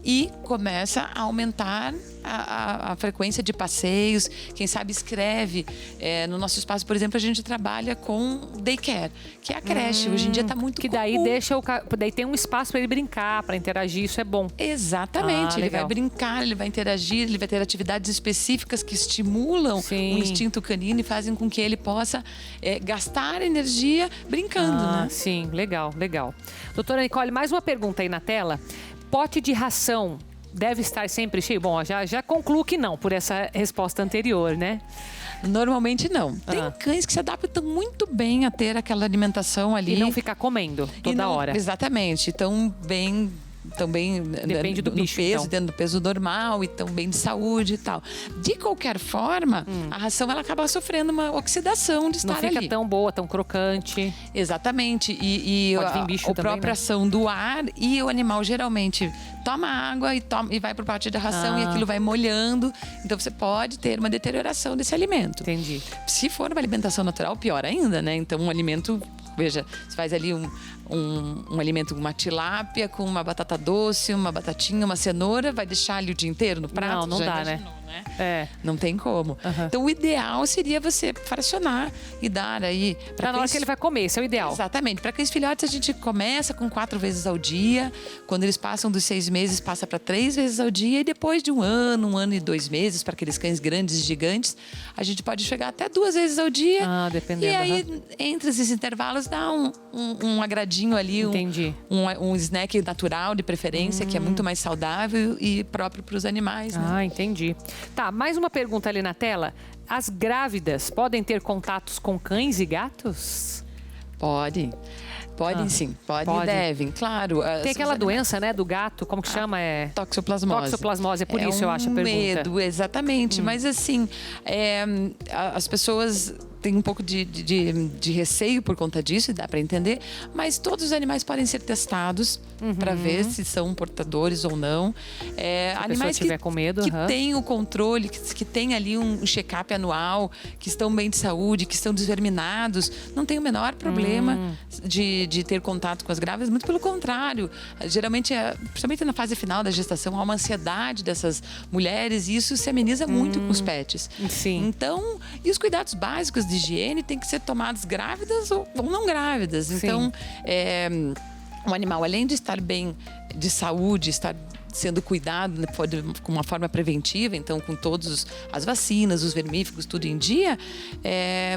E começa a aumentar a frequência de passeios. Quem sabe escreve. No nosso espaço, por exemplo, a gente trabalha com daycare, que é a creche. Hoje em dia está muito comum. Daí daí tem um espaço para ele brincar, para interagir, isso é bom. Exatamente. Ele vai brincar, ele vai interagir, ele vai ter atividades específicas que estimulam o instinto canino e fazem com que ele possa gastar energia brincando, né? Sim, legal. Doutora Nicole, mais uma pergunta aí na tela. Pote de ração deve estar sempre cheio? Bom, já concluo que não, por essa resposta anterior, né? Normalmente não. Tem cães que se adaptam muito bem a ter aquela alimentação ali. E não ficar comendo toda hora. Exatamente. Então, também depende do bicho, peso, então. dentro do peso normal e também de saúde e tal. De qualquer forma, a ração ela acaba sofrendo uma oxidação de estar ali. Não fica tão boa, tão crocante. Exatamente. E pode vir bicho a também, própria ação do ar, e o animal geralmente toma água e vai para o pote da ração e aquilo vai molhando. Então você pode ter uma deterioração desse alimento. Entendi. Se for uma alimentação natural, pior ainda, né? Então um alimento, veja, você faz ali um alimento, uma tilápia com uma batata doce, uma batatinha, uma cenoura, vai deixar ali o dia inteiro no prato? Não dá, né? Não tem como. Então, o ideal seria você fracionar e dar aí... Para na hora que ele vai comer, esse é o ideal. Exatamente. Para cães filhotes, a gente começa com 4 vezes ao dia. Quando eles passam dos 6 meses, passa para 3 vezes ao dia. E depois de 1 ano e 2 meses, para aqueles cães grandes e gigantes, a gente pode chegar até 2 vezes ao dia. Dependendo. E aí, entre esses intervalos, dá um agradinho ali. Entendi. Um snack natural, de preferência, que é muito mais saudável e próprio para os animais. Né? Entendi. Tá, mais uma pergunta ali na tela. As grávidas podem ter contatos com cães e gatos? Podem sim, podem e devem, claro. Tem aquela doença, né, do gato, como que chama? Toxoplasmose. Toxoplasmose, é por isso eu acho a pergunta. Medo, exatamente. Mas assim, as pessoas têm um pouco de receio por conta disso, e dá para entender, mas todos os animais podem ser testados para ver se são portadores ou não. Animais que com medo, que têm o controle, que têm ali um check-up anual, que estão bem de saúde, que estão desverminados, não tem o menor problema de ter contato com as grávidas, muito pelo contrário. Geralmente, principalmente na fase final da gestação, há uma ansiedade dessas mulheres e isso se ameniza muito com os pets. Sim. Então, e os cuidados básicos de higiene têm que ser tomados grávidas ou não grávidas. Sim. Então, um animal, além de estar bem de saúde, estar sendo cuidado com uma forma preventiva, então com todas as vacinas, os vermífugos, tudo em dia,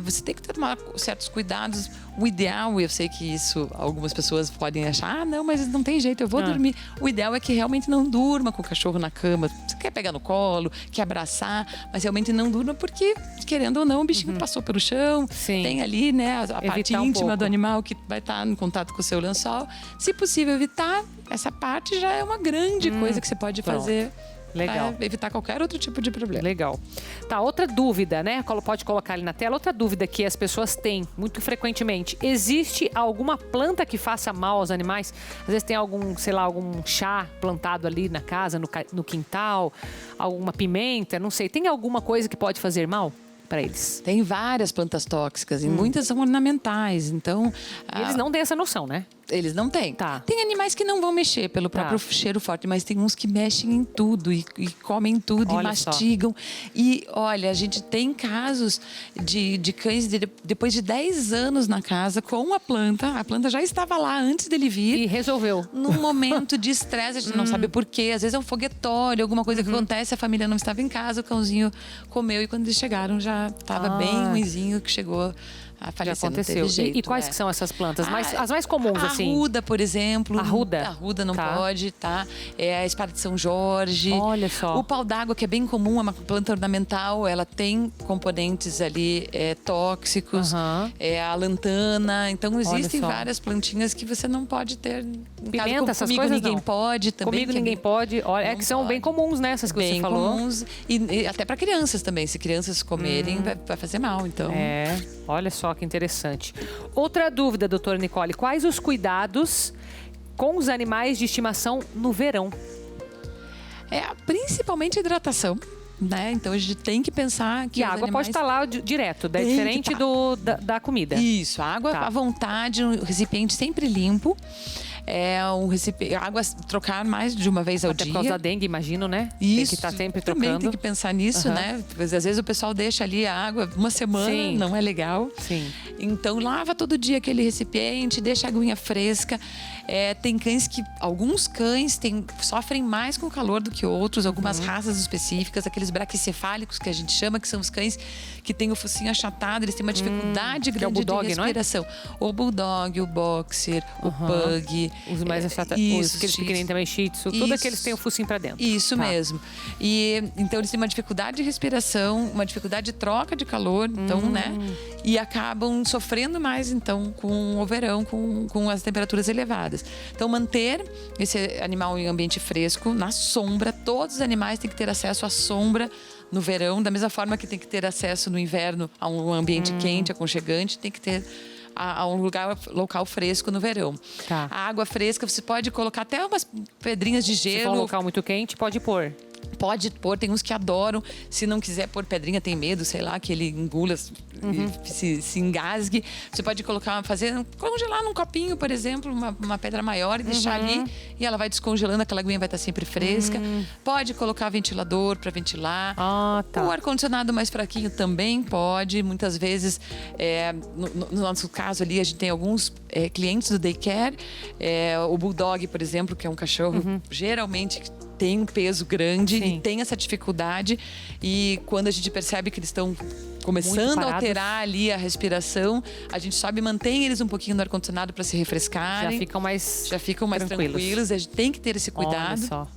você tem que tomar certos cuidados. O ideal, eu sei que isso algumas pessoas podem achar, não, mas não tem jeito, eu vou dormir. O ideal é que realmente não durma com o cachorro na cama. Você quer pegar no colo, quer abraçar, mas realmente não durma porque, querendo ou não, o bichinho passou pelo chão, tem ali, né, a parte íntima do animal que vai estar em contato com o seu lençol. Se possível evitar, essa parte já é uma grande coisa que você pode fazer. Legal. Para evitar qualquer outro tipo de problema. Legal. Tá, outra dúvida, né? Pode colocar ali na tela. Outra dúvida que as pessoas têm muito frequentemente. Existe alguma planta que faça mal aos animais? Às vezes tem algum chá plantado ali na casa, no quintal, alguma pimenta, não sei. Tem alguma coisa que pode fazer mal para eles? Tem várias plantas tóxicas e muitas são ornamentais. Então, eles não têm essa noção, né? Eles não têm. Tá. Tem animais que não vão mexer pelo próprio cheiro forte, mas tem uns que mexem em tudo e comem tudo e mastigam. E olha, a gente tem casos de cães depois de 10 anos na casa com a planta já estava lá antes dele vir. E resolveu. Num momento de estresse, a gente não sabe por quê. Às vezes é um foguetório, alguma coisa que acontece, a família não estava em casa, o cãozinho comeu e quando eles chegaram já estava bem ruinzinho, que chegou a falecer. Já aconteceu. E quais que são essas plantas? As mais comuns, assim? Arruda, por exemplo. Arruda? Arruda não pode, tá? A espada de São Jorge. Olha só. O pau d'água, que é bem comum, é uma planta ornamental, ela tem componentes ali tóxicos. A lantana. Então, existem várias plantinhas que você não pode ter. Pimenta, essas comigo coisas ninguém não. Pode também. Comigo ninguém pode. Olha, que são bem comuns, né? Essas que você falou. Bem comuns. E até para crianças também. Se crianças comerem, vai fazer mal, então. Olha só que interessante. Outra dúvida, doutora Nicole. Quais os cuidados com os animais de estimação no verão? Principalmente a hidratação. Né? Então a gente tem que pensar que a água pode estar lá direto, diferente da comida. Isso, a água à vontade, um recipiente sempre limpo. Água trocar mais de uma vez ao dia. Por causa da dengue, imagino, né? Isso. Tem que estar sempre trocando. Também tem que pensar nisso, né? Porque às vezes o pessoal deixa ali a água uma semana, não é legal. Sim. Então lava todo dia aquele recipiente, deixa a aguinha fresca. Tem cães alguns cães sofrem mais com calor do que outros, algumas raças específicas, aqueles braquicefálicos que a gente chama, que são os cães que têm o focinho achatado, eles têm uma dificuldade grande bulldog, de respiração. Não é? O bulldog, o boxer, o pug. Os mais achatados, aqueles pequenininhos também, shih tzu, tudo aqueles têm o focinho para dentro. Isso mesmo. E então eles têm uma dificuldade de respiração, uma dificuldade de troca de calor, então, né? E acabam sofrendo mais, então, com o verão, com as temperaturas elevadas. Então, manter esse animal em ambiente fresco, na sombra. Todos os animais têm que ter acesso à sombra no verão, da mesma forma que tem que ter acesso no inverno a um ambiente quente, aconchegante, tem que ter a um local fresco no verão. Tá. A água fresca, você pode colocar até umas pedrinhas de gelo. Se for um local muito quente, pode pôr. Pode pôr, tem uns que adoram. Se não quiser pôr pedrinha, tem medo, sei lá, que ele engula e se engasgue. Você pode congelar num copinho, por exemplo, uma pedra maior e deixar ali. E ela vai descongelando, aquela aguinha vai estar sempre fresca. Pode colocar ventilador para ventilar. O ar-condicionado mais fraquinho também pode. Muitas vezes, no nosso caso ali, a gente tem alguns clientes do daycare. O Bulldog, por exemplo, que é um cachorro geralmente tem um peso grande e tem essa dificuldade. E quando a gente percebe que eles estão começando a alterar ali a respiração, a gente sobe e mantém eles um pouquinho no ar-condicionado para se refrescarem. Já ficam mais tranquilos. A gente tem que ter esse cuidado. Olha só.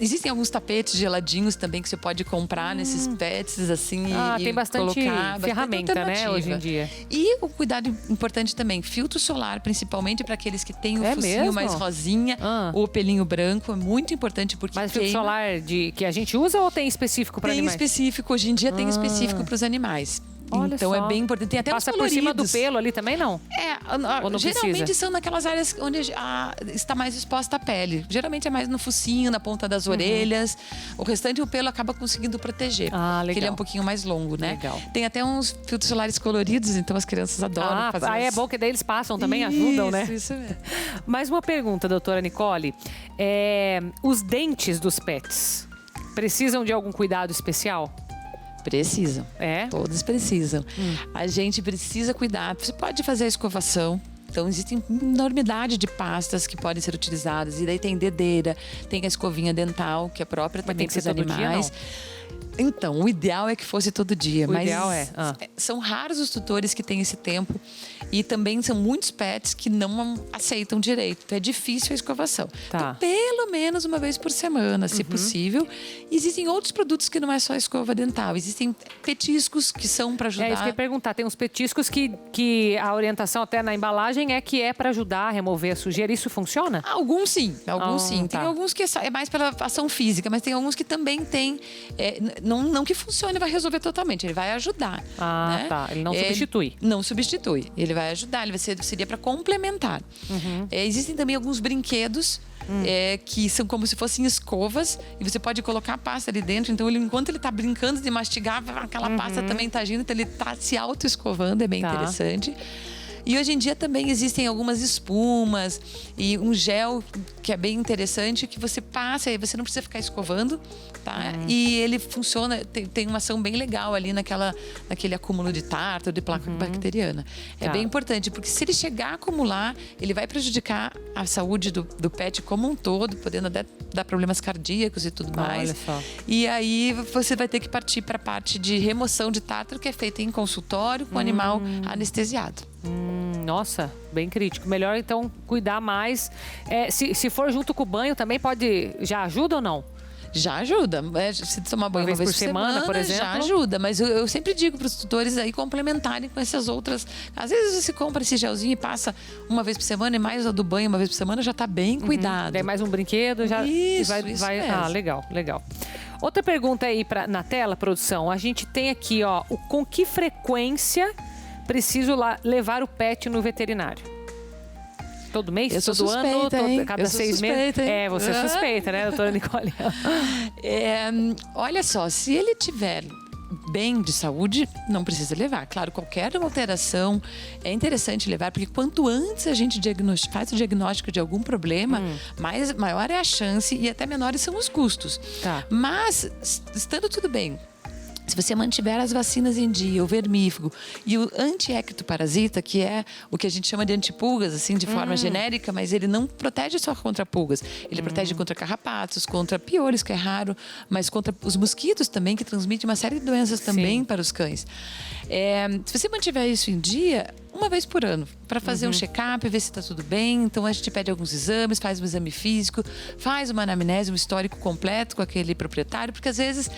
Existem alguns tapetes geladinhos também que você pode comprar nesses pets, assim. Tem bastante ferramenta, né, hoje em dia. E o cuidado importante também, filtro solar, principalmente para aqueles que têm o focinho mais rosinha, ou o pelinho branco, é muito importante porque Mas filtro solar que a gente usa ou tem específico para animais? Tem específico, hoje em dia tem específico para os animais. Olha então só. é bem importante. Tem até Passa uns por cima do coloridos. pelo ali também, não? Ou não geralmente precisa? são naquelas áreas onde está mais exposta a pele. Geralmente é mais no focinho, na ponta das orelhas. O restante o pelo acaba conseguindo proteger. Legal. Porque ele é um pouquinho mais longo, né? Legal. Tem até uns filtros solares coloridos, então as crianças adoram fazer é bom que daí eles passam também, ajudam, né? Isso mesmo. Mais uma pergunta, doutora Nicole. Os dentes dos pets precisam de algum cuidado especial? Precisam. Todos precisam. A gente precisa cuidar. Você pode fazer a escovação. Então, existem enormidade de pastas que podem ser utilizadas. E daí tem dedeira, tem a escovinha dental, que é própria também para os animais. Então, o ideal é que fosse todo dia. Mas são raros os tutores que têm esse tempo. E também são muitos pets que não aceitam direito. Então, é difícil a escovação. Então, pelo menos uma vez por semana, se possível. Existem outros produtos que não é só escova dental. Existem petiscos que são para ajudar. Isso que eu ia perguntar. Tem uns petiscos que a orientação até na embalagem é para ajudar a remover a sujeira. Isso funciona? Alguns sim. Tem alguns que é mais pela ação física, mas tem alguns que também tem... Não que funcione, vai resolver totalmente. Ele vai ajudar. Né? Ele não substitui. Não substitui. Ele vai ajudar. Ele seria para complementar. Existem também alguns brinquedos que são como se fossem escovas. E você pode colocar a pasta ali dentro. Então, enquanto ele está brincando de mastigar, aquela pasta também está agindo. Então, ele está se auto-escovando. É bem interessante. E hoje em dia também existem algumas espumas e um gel que é bem interessante que você passa e você não precisa ficar escovando, tá? E ele funciona, tem uma ação bem legal ali naquele acúmulo de tártaro, de placa bacteriana. É bem importante, porque se ele chegar a acumular, ele vai prejudicar a saúde do pet como um todo, podendo até dar problemas cardíacos e tudo mais. Olha só. E aí você vai ter que partir para a parte de remoção de tártaro, que é feita em consultório com o animal anestesiado. Nossa, bem crítico. Melhor então cuidar mais. Se for junto com o banho também já ajuda ou não? Já ajuda. Se tomar banho uma vez por semana, por exemplo, já ajuda. Mas eu sempre digo para os tutores aí complementarem com essas outras. Às vezes você compra esse gelzinho e passa uma vez por semana e mais a do banho uma vez por semana já está bem cuidado. Daí mais um brinquedo já vai. Legal. Outra pergunta aí na tela, produção. A gente tem aqui, com que frequência preciso levar o pet no veterinário? Todo mês? Todo ano? Cada 6 meses? Você é suspeita, né, doutora Nicole? Olha só, se ele tiver bem de saúde, não precisa levar. Claro, qualquer alteração é interessante levar, porque quanto antes a gente faz o diagnóstico de algum problema, maior é a chance e até menores são os custos. Mas, estando tudo bem, se você mantiver as vacinas em dia, o vermífugo e o anti-ectoparasita, que é o que a gente chama de antipulgas, assim, de forma genérica, mas ele não protege só contra pulgas. Ele protege contra carrapatos, contra piolhos, que é raro, mas contra os mosquitos também, que transmitem uma série de doenças também para os cães. Se você mantiver isso em dia, uma vez por ano, para fazer um check-up, ver se está tudo bem. Então, a gente pede alguns exames, faz um exame físico, faz uma anamnese, um histórico completo com aquele proprietário, porque às vezes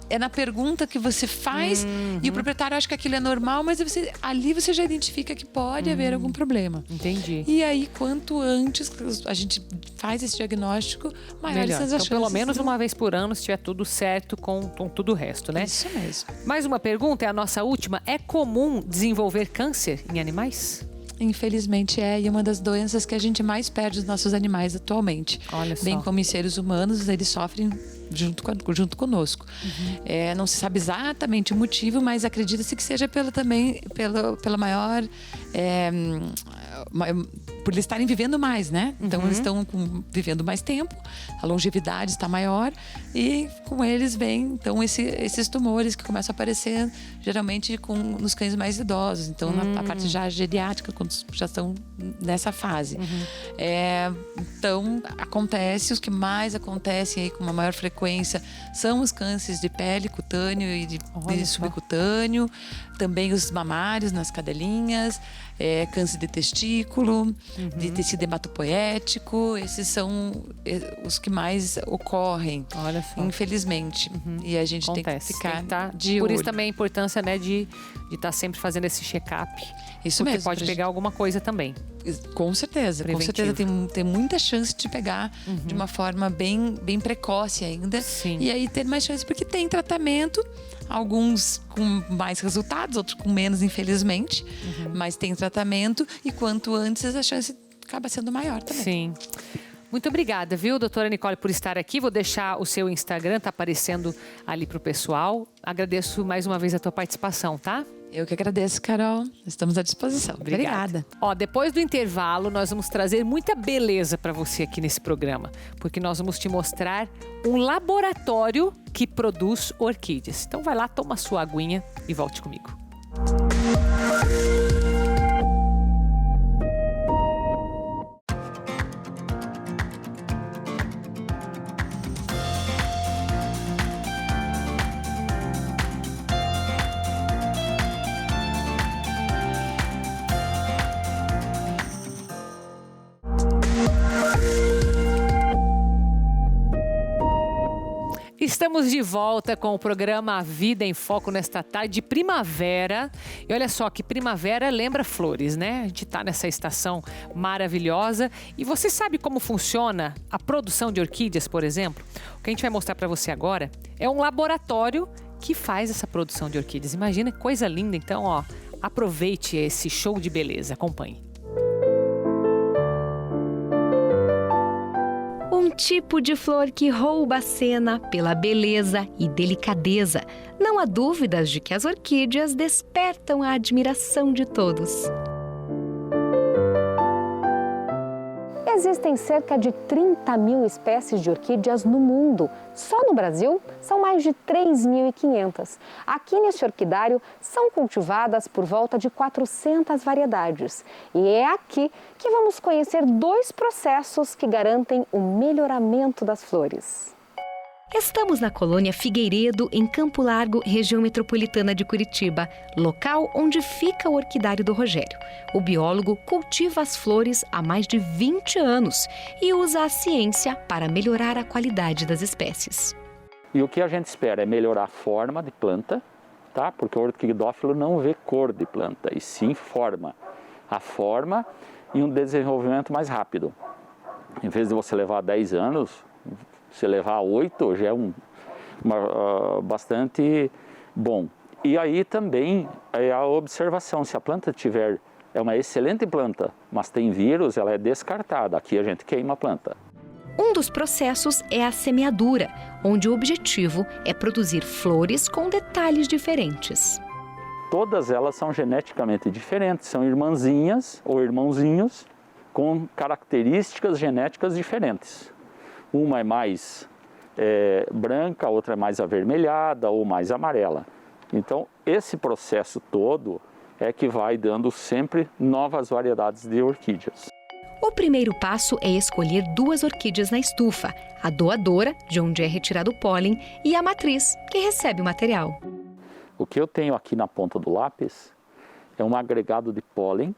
é na pergunta que você faz e o proprietário acha que aquilo é normal, mas ali você já identifica que pode haver algum problema. Entendi. E aí, quanto antes a gente faz esse diagnóstico, maiores são as chances. Pelo menos uma vez por ano, se tiver tudo certo com tudo o resto, né? Isso mesmo. Mais uma pergunta, é a nossa última. É comum desenvolver câncer em animais? Infelizmente e uma das doenças que a gente mais perde dos nossos animais atualmente. Olha só. Bem como em seres humanos, eles sofrem junto conosco. Não se sabe exatamente o motivo, mas acredita-se que seja pela maior... por eles estarem vivendo mais, né? Então, eles estão vivendo mais tempo, a longevidade está maior e com eles vem, então, esses tumores que começam a aparecer, geralmente, nos cães mais idosos. Então, na parte já geriátrica, quando já estão nessa fase. Então, os que mais acontecem aí com uma maior frequência são os cânceres de pele, cutâneo e de subcutâneo, também os mamários nas cadelinhas, câncer de testículo, de tecido hematopoético. Esses são os que mais ocorrem, olha só, infelizmente. E a gente tem que ficar de olho. Por isso também a importância, né, de estar sempre fazendo esse check-up. Isso porque mesmo. Pode pegar alguma coisa também. Com certeza. Preventivo. Com certeza tem muita chance de pegar de uma forma bem precoce ainda. Sim. E aí ter mais chance, porque tem tratamento, alguns com mais resultados, outros com menos, infelizmente. Mas tem tratamento e quanto antes a chance acaba sendo maior também. Sim. Muito obrigada, viu, doutora Nicole, por estar aqui. Vou deixar o seu Instagram, tá aparecendo ali pro pessoal. Agradeço mais uma vez a tua participação, tá? Eu que agradeço, Carol. Estamos à disposição. Obrigada. Ó, depois do intervalo, nós vamos trazer muita beleza para você aqui nesse programa, porque nós vamos te mostrar um laboratório que produz orquídeas. Então vai lá, toma sua aguinha e volte comigo. Estamos de volta com o programa Vida em Foco nesta tarde de primavera. E olha só que primavera lembra flores, né? A gente está nessa estação maravilhosa. E você sabe como funciona a produção de orquídeas, por exemplo? O que a gente vai mostrar para você agora é um laboratório que faz essa produção de orquídeas. Imagina que coisa linda. Então, ó, aproveite esse show de beleza. Acompanhe. Um tipo de flor que rouba a cena pela beleza e delicadeza. Não há dúvidas de que as orquídeas despertam a admiração de todos. Existem cerca de 30 mil espécies de orquídeas no mundo. Só no Brasil, são mais de 3.500. Aqui neste orquidário, são cultivadas por volta de 400 variedades. E é aqui que vamos conhecer 2 processos que garantem o melhoramento das flores. Estamos na colônia Figueiredo, em Campo Largo, região metropolitana de Curitiba, local onde fica o orquidário do Rogério. O biólogo cultiva as flores há mais de 20 anos e usa a ciência para melhorar a qualidade das espécies. E o que a gente espera é melhorar a forma de planta, tá? Porque o orquidófilo não vê cor de planta, e sim forma. A forma e um desenvolvimento mais rápido. Em vez de você levar 10 anos... Se levar 8 já é bastante bom. E aí também é a observação, se a planta é uma excelente planta, mas tem vírus, ela é descartada. Aqui a gente queima a planta. Um dos processos é a semeadura, onde o objetivo é produzir flores com detalhes diferentes. Todas elas são geneticamente diferentes, são irmãzinhas ou irmãozinhos com características genéticas diferentes. Uma é mais branca, outra é mais avermelhada ou mais amarela. Então, esse processo todo é que vai dando sempre novas variedades de orquídeas. O primeiro passo é escolher 2 orquídeas na estufa, a doadora, de onde é retirado o pólen, e a matriz, que recebe o material. O que eu tenho aqui na ponta do lápis é um agregado de pólen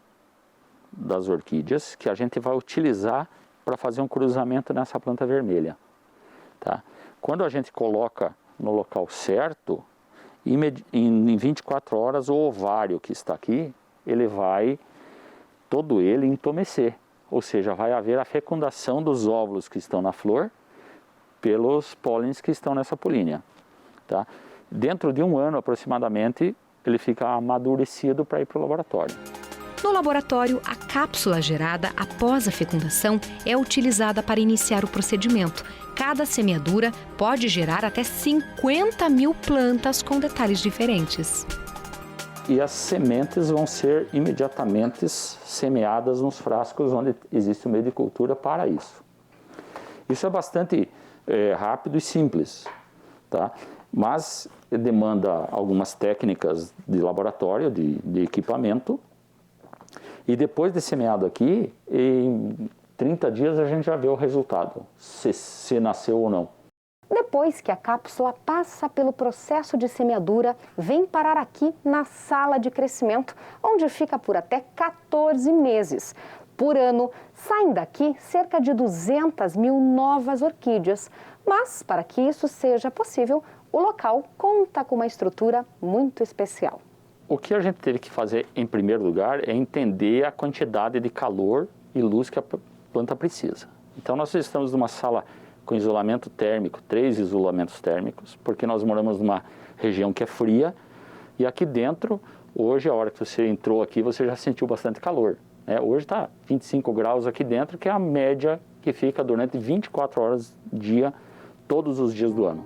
das orquídeas que a gente vai utilizar para fazer um cruzamento nessa planta vermelha. Tá? Quando a gente coloca no local certo, em 24 horas o ovário que está aqui, ele vai todo ele entumecer. Ou seja, vai haver a fecundação dos óvulos que estão na flor pelos pólens que estão nessa polínia. Tá? Dentro de 1 ano aproximadamente, ele fica amadurecido para ir para o laboratório. No laboratório, a cápsula gerada após a fecundação é utilizada para iniciar o procedimento. Cada semeadura pode gerar até 50 mil plantas com detalhes diferentes. E as sementes vão ser imediatamente semeadas nos frascos onde existe o meio de cultura para isso. Isso é bastante rápido e simples, tá? Mas demanda algumas técnicas de laboratório, de equipamento. E depois de semeado aqui, em 30 dias a gente já vê o resultado, se nasceu ou não. Depois que a cápsula passa pelo processo de semeadura, vem parar aqui na sala de crescimento, onde fica por até 14 meses. Por ano, saem daqui cerca de 200 mil novas orquídeas. Mas, para que isso seja possível, o local conta com uma estrutura muito especial. O que a gente teve que fazer, em primeiro lugar, é entender a quantidade de calor e luz que a planta precisa. Então, nós estamos numa sala com isolamento térmico, 3 isolamentos térmicos, porque nós moramos numa região que é fria, e aqui dentro, hoje, a hora que você entrou aqui, você já sentiu bastante calor, né? Hoje está 25 graus aqui dentro, que é a média que fica durante 24 horas dia, todos os dias do ano.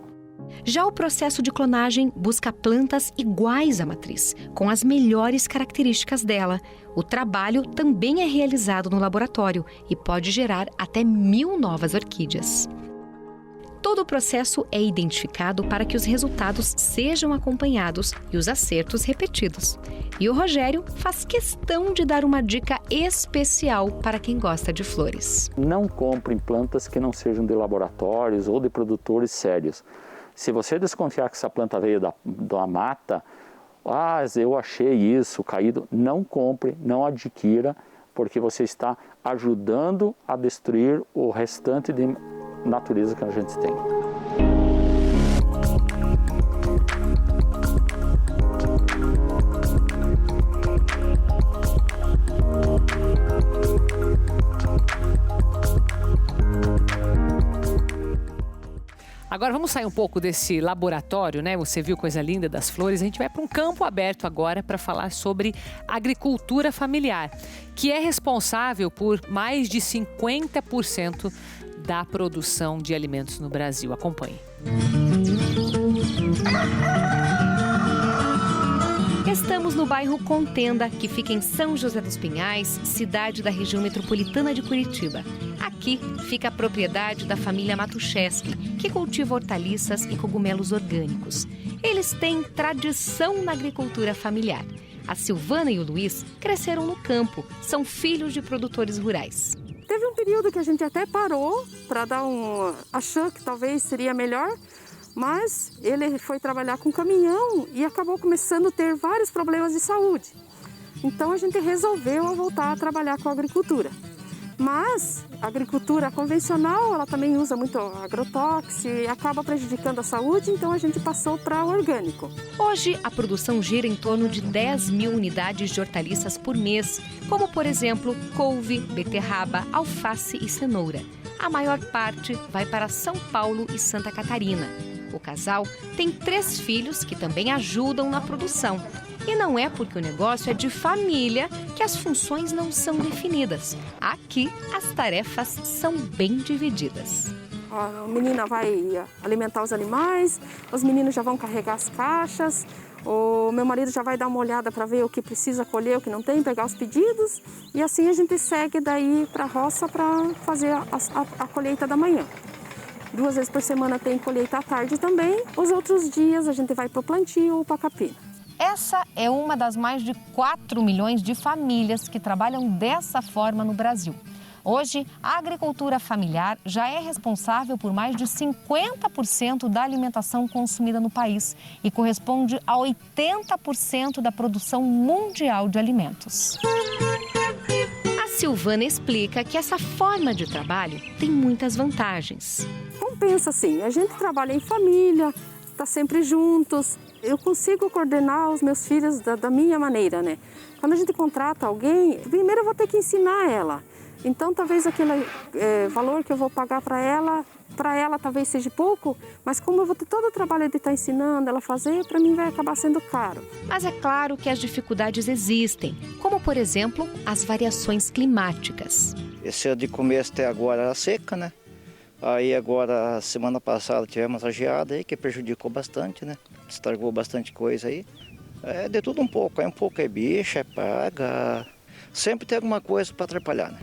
Já o processo de clonagem busca plantas iguais à matriz, com as melhores características dela. O trabalho também é realizado no laboratório e pode gerar até 1000 novas orquídeas. Todo o processo é identificado para que os resultados sejam acompanhados e os acertos repetidos. E o Rogério faz questão de dar uma dica especial para quem gosta de flores. Não comprem plantas que não sejam de laboratórios ou de produtores sérios. Se você desconfiar que essa planta veio da mata, eu achei isso caído, não compre, não adquira, porque você está ajudando a destruir o restante de natureza que a gente tem. Agora vamos sair um pouco desse laboratório, né? Você viu coisa linda das flores. A gente vai para um campo aberto agora para falar sobre agricultura familiar, que é responsável por mais de 50% da produção de alimentos no Brasil. Acompanhe. Estamos no bairro Contenda, que fica em São José dos Pinhais, cidade da região metropolitana de Curitiba. Aqui fica a propriedade da família Matuszewski, que cultiva hortaliças e cogumelos orgânicos. Eles têm tradição na agricultura familiar. A Silvana e o Luiz cresceram no campo, são filhos de produtores rurais. Teve um período que a gente até parou para achou que talvez seria melhor, mas ele foi trabalhar com caminhão e acabou começando a ter vários problemas de saúde. Então a gente resolveu voltar a trabalhar com a agricultura. Mas a agricultura convencional, ela também usa muito agrotóxico e acaba prejudicando a saúde, então a gente passou para o orgânico. Hoje, a produção gira em torno de 10 mil unidades de hortaliças por mês, como, por exemplo, couve, beterraba, alface e cenoura. A maior parte vai para São Paulo e Santa Catarina. O casal tem 3 filhos que também ajudam na produção. E não é porque o negócio é de família que as funções não são definidas. Aqui, as tarefas são bem divididas. A menina vai alimentar os animais, os meninos já vão carregar as caixas, o meu marido já vai dar uma olhada para ver o que precisa colher, o que não tem, pegar os pedidos. E assim a gente segue daí para a roça para fazer a colheita da manhã. 2 vezes por semana tem colheita à tarde também. Os outros dias a gente vai para o plantio ou para a capina. Essa é uma das mais de 4 milhões de famílias que trabalham dessa forma no Brasil. Hoje, a agricultura familiar já é responsável por mais de 50% da alimentação consumida no país e corresponde a 80% da produção mundial de alimentos. A Silvana explica que essa forma de trabalho tem muitas vantagens. Compensa assim, a gente trabalha em família, está sempre juntos. Eu consigo coordenar os meus filhos da minha maneira, né? Quando a gente contrata alguém, primeiro eu vou ter que ensinar ela. Então, talvez aquele valor que eu vou pagar para ela talvez seja pouco, mas como eu vou ter todo o trabalho de estar ensinando ela a fazer, para mim vai acabar sendo caro. Mas é claro que as dificuldades existem, como por exemplo, as variações climáticas. Esse ano de começo até agora era seca, né? Aí agora, semana passada, tivemos a geada aí, que prejudicou bastante, né? Estragou bastante coisa aí. É de tudo um pouco é bicho, é praga. Sempre tem alguma coisa para atrapalhar, né?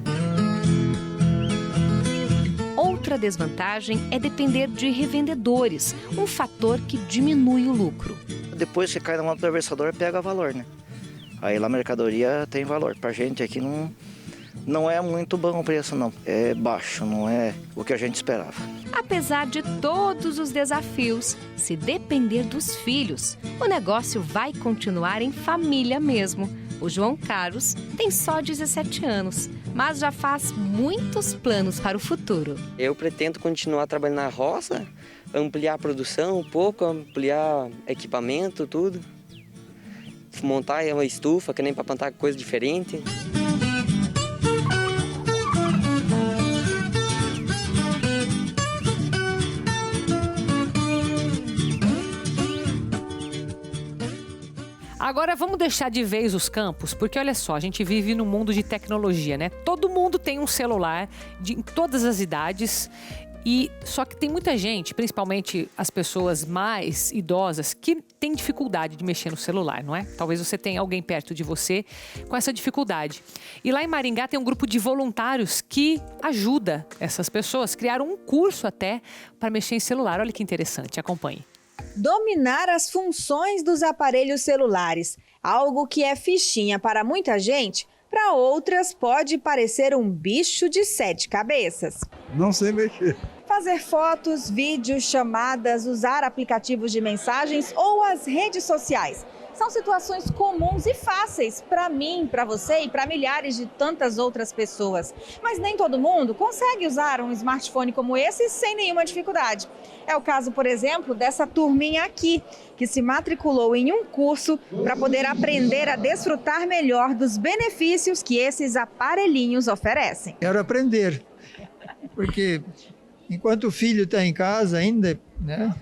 Outra desvantagem é depender de revendedores, um fator que diminui o lucro. Depois que cai na mão do atravessador, pega valor, né? Aí lá a mercadoria tem valor. Pra gente aqui não é muito bom o preço, não. É baixo, não é o que a gente esperava. Apesar de todos os desafios, se depender dos filhos, o negócio vai continuar em família mesmo. O João Carlos tem só 17 anos, mas já faz muitos planos para o futuro. Eu pretendo continuar trabalhando na roça, ampliar a produção um pouco, ampliar equipamento, tudo. Montar uma estufa, que nem para plantar coisa diferente. Agora vamos deixar de vez os campos, porque olha só, a gente vive num mundo de tecnologia, né? Todo mundo tem um celular em todas as idades. E só que tem muita gente, principalmente as pessoas mais idosas, que tem dificuldade de mexer no celular, não é? Talvez você tenha alguém perto de você com essa dificuldade. E lá em Maringá tem um grupo de voluntários que ajuda essas pessoas. Criaram um curso até para mexer em celular. Olha que interessante, acompanhe. Dominar as funções dos aparelhos celulares, algo que é fichinha para muita gente, para outras pode parecer um bicho de 7 cabeças. Não sei mexer. Fazer fotos, vídeos, chamadas, usar aplicativos de mensagens ou as redes sociais. São situações comuns e fáceis para mim, para você e para milhares de tantas outras pessoas. Mas nem todo mundo consegue usar um smartphone como esse sem nenhuma dificuldade. É o caso, por exemplo, dessa turminha aqui, que se matriculou em um curso para poder aprender a desfrutar melhor dos benefícios que esses aparelhinhos oferecem. Quero aprender, porque enquanto o filho está em casa ainda, né,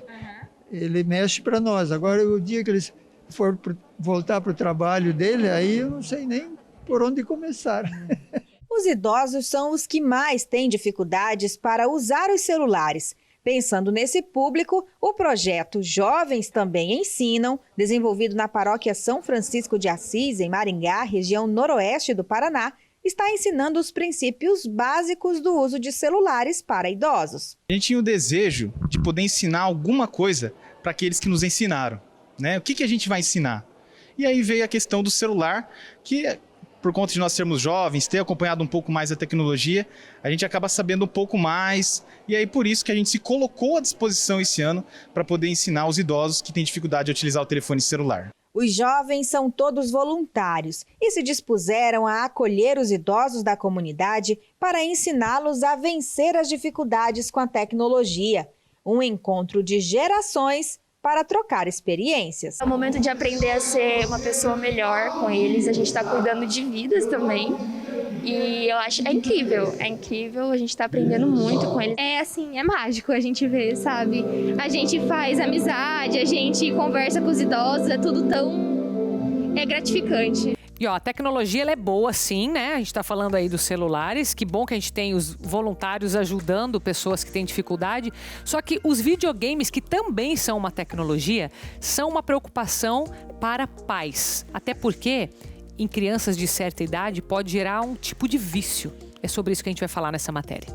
ele mexe para nós. Agora, o dia que eles for voltar para o trabalho dele, aí eu não sei nem por onde começar. Os idosos são os que mais têm dificuldades para usar os celulares. Pensando nesse público, o projeto Jovens Também Ensinam, desenvolvido na paróquia São Francisco de Assis, em Maringá, região noroeste do Paraná, está ensinando os princípios básicos do uso de celulares para idosos. A gente tinha o desejo de poder ensinar alguma coisa para aqueles que nos ensinaram, né? O que a gente vai ensinar? E aí veio a questão do celular, que por conta de nós sermos jovens, ter acompanhado um pouco mais a tecnologia, a gente acaba sabendo um pouco mais, e aí por isso que a gente se colocou à disposição esse ano para poder ensinar os idosos que têm dificuldade de utilizar o telefone celular. Os jovens são todos voluntários e se dispuseram a acolher os idosos da comunidade para ensiná-los a vencer as dificuldades com a tecnologia. Um encontro de gerações para trocar experiências. É o momento de aprender a ser uma pessoa melhor com eles. A gente está cuidando de vidas também. E eu acho incrível, a gente está aprendendo muito com eles. É assim, é mágico a gente ver, sabe? A gente faz amizade, a gente conversa com os idosos, é tudo tão gratificante. E ó, a tecnologia ela é boa sim, né? A gente tá falando aí dos celulares, que bom que a gente tem os voluntários ajudando pessoas que têm dificuldade. Só que os videogames, que também são uma tecnologia, são uma preocupação para pais. Até porque em crianças de certa idade pode gerar um tipo de vício. É sobre isso que a gente vai falar nessa matéria.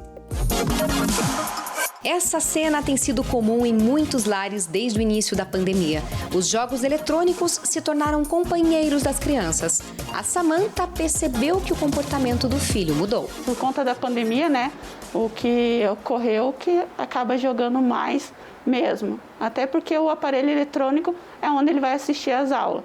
Essa cena tem sido comum em muitos lares desde o início da pandemia. Os jogos eletrônicos se tornaram companheiros das crianças. A Samantha percebeu que o comportamento do filho mudou. Por conta da pandemia, né, o que ocorreu que acaba jogando mais mesmo. Até porque o aparelho eletrônico é onde ele vai assistir às aulas.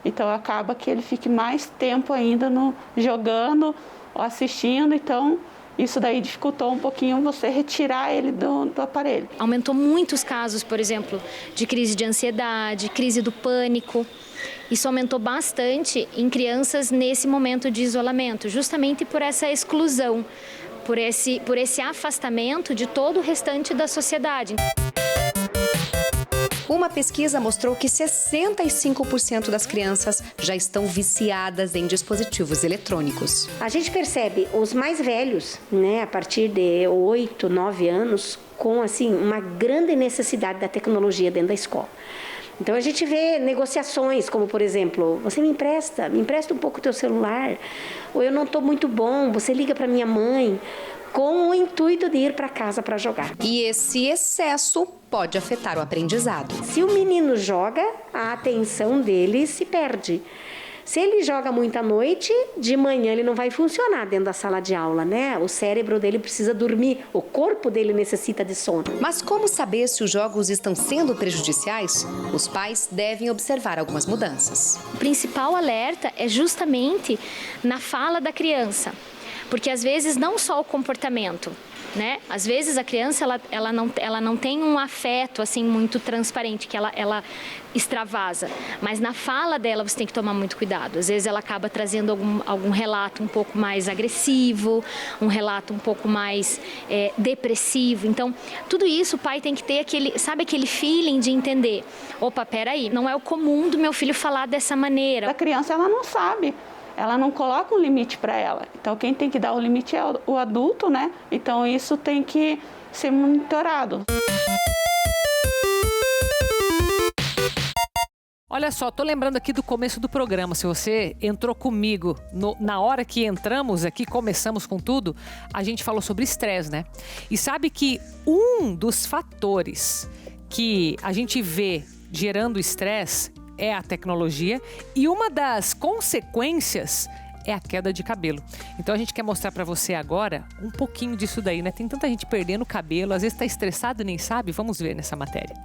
Então acaba que ele fique mais tempo ainda jogando ou assistindo, então isso daí dificultou um pouquinho você retirar ele do aparelho. Aumentou muitos casos, por exemplo, de crise de ansiedade, crise do pânico. Isso aumentou bastante em crianças nesse momento de isolamento, justamente por essa exclusão, por esse afastamento de todo o restante da sociedade. Uma pesquisa mostrou que 65% das crianças já estão viciadas em dispositivos eletrônicos. A gente percebe os mais velhos, né, a partir de 8, 9 anos, com assim uma grande necessidade da tecnologia dentro da escola. Então a gente vê negociações, como por exemplo, você me empresta um pouco o teu celular, ou eu não estou muito bom, você liga para minha mãe, com o intuito de ir para casa para jogar. E esse excesso pode afetar o aprendizado. Se o menino joga, a atenção dele se perde. Se ele joga muito à noite, de manhã ele não vai funcionar dentro da sala de aula, né? O cérebro dele precisa dormir, o corpo dele necessita de sono. Mas como saber se os jogos estão sendo prejudiciais? Os pais devem observar algumas mudanças. O principal alerta é justamente na fala da criança. Porque às vezes não só o comportamento, né? Às vezes a criança ela não tem um afeto assim muito transparente, que ela extravasa. Mas na fala dela você tem que tomar muito cuidado. Às vezes ela acaba trazendo algum relato um pouco mais agressivo, um relato um pouco mais depressivo. Então, tudo isso o pai tem que ter aquele feeling de entender. Opa, peraí, não é o comum do meu filho falar dessa maneira. A criança, ela não sabe. Ela não coloca um limite para ela. Então, quem tem que dar o limite é o adulto, né? Então, isso tem que ser monitorado. Olha só, tô lembrando aqui do começo do programa. Se você entrou comigo na hora que entramos aqui, começamos com tudo, a gente falou sobre estresse, né? E sabe que um dos fatores que a gente vê gerando estresse é a tecnologia, e uma das consequências é a queda de cabelo. Então a gente quer mostrar para você agora um pouquinho disso daí, né? Tem tanta gente perdendo o cabelo, às vezes tá estressado e nem sabe. Vamos ver nessa matéria.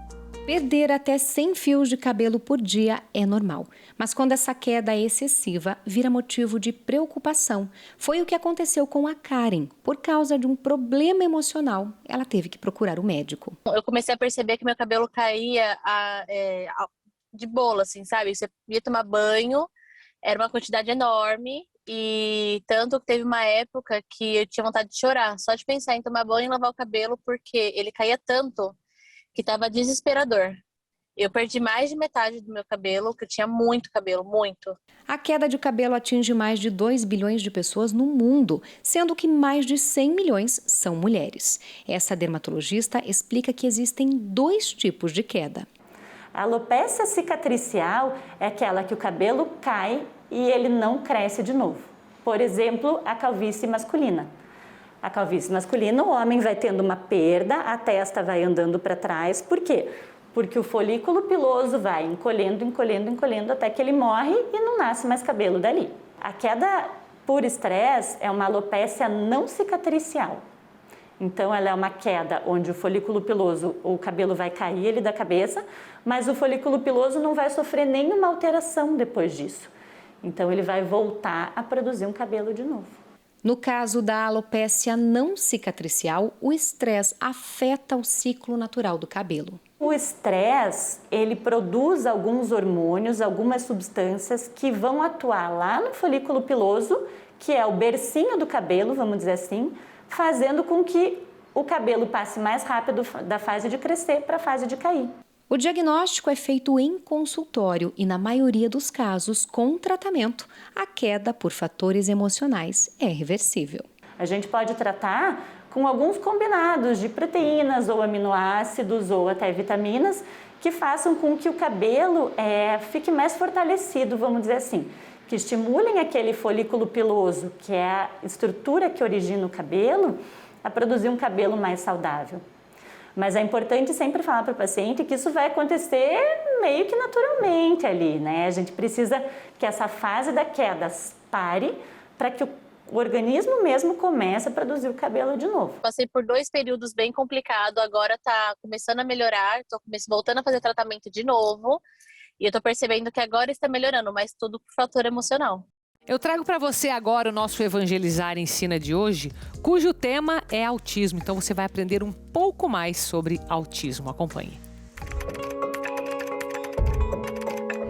Perder até 100 fios de cabelo por dia é normal, mas quando essa queda é excessiva, vira motivo de preocupação. Foi o que aconteceu com a Karen. Por causa de um problema emocional, ela teve que procurar o médico. Eu comecei a perceber que meu cabelo caía de bola, assim, sabe? Você ia tomar banho, era uma quantidade enorme, e tanto que teve uma época que eu tinha vontade de chorar, só de pensar em tomar banho e lavar o cabelo, porque ele caía tanto que tava desesperador. Eu perdi mais de metade do meu cabelo, que eu tinha muito cabelo, muito. A queda de cabelo atinge mais de 2 bilhões de pessoas no mundo, sendo que mais de 100 milhões são mulheres. Essa dermatologista explica que existem 2 tipos de queda. A alopécia cicatricial é aquela que o cabelo cai e ele não cresce de novo. Por exemplo, a calvície masculina. A calvície masculina, o homem vai tendo uma perda, a testa vai andando para trás. Por quê? Porque o folículo piloso vai encolhendo, encolhendo, encolhendo até que ele morre e não nasce mais cabelo dali. A queda por estresse é uma alopécia não cicatricial. Então, ela é uma queda onde o folículo piloso, o cabelo vai cair ele da cabeça, mas o folículo piloso não vai sofrer nenhuma alteração depois disso. Então, ele vai voltar a produzir um cabelo de novo. No caso da alopécia não cicatricial, o estresse afeta o ciclo natural do cabelo. O estresse, ele produz alguns hormônios, algumas substâncias que vão atuar lá no folículo piloso, que é o bercinho do cabelo, vamos dizer assim, fazendo com que o cabelo passe mais rápido da fase de crescer para a fase de cair. O diagnóstico é feito em consultório e, na maioria dos casos, com tratamento, a queda por fatores emocionais é reversível. A gente pode tratar com alguns combinados de proteínas ou aminoácidos ou até vitaminas que façam com que o cabelo fique mais fortalecido, vamos dizer assim, que estimulem aquele folículo piloso, que é a estrutura que origina o cabelo, a produzir um cabelo mais saudável. Mas é importante sempre falar para o paciente que isso vai acontecer meio que naturalmente ali, né? A gente precisa que essa fase da queda pare para que o organismo mesmo comece a produzir o cabelo de novo. Passei por 2 períodos bem complicados, agora tá começando a melhorar, tô voltando a fazer tratamento de novo. E eu tô percebendo que agora está melhorando, mas tudo por fator emocional. Eu trago para você agora o nosso Evangelizar Ensina de hoje, cujo tema é autismo. Então você vai aprender um pouco mais sobre autismo. Acompanhe.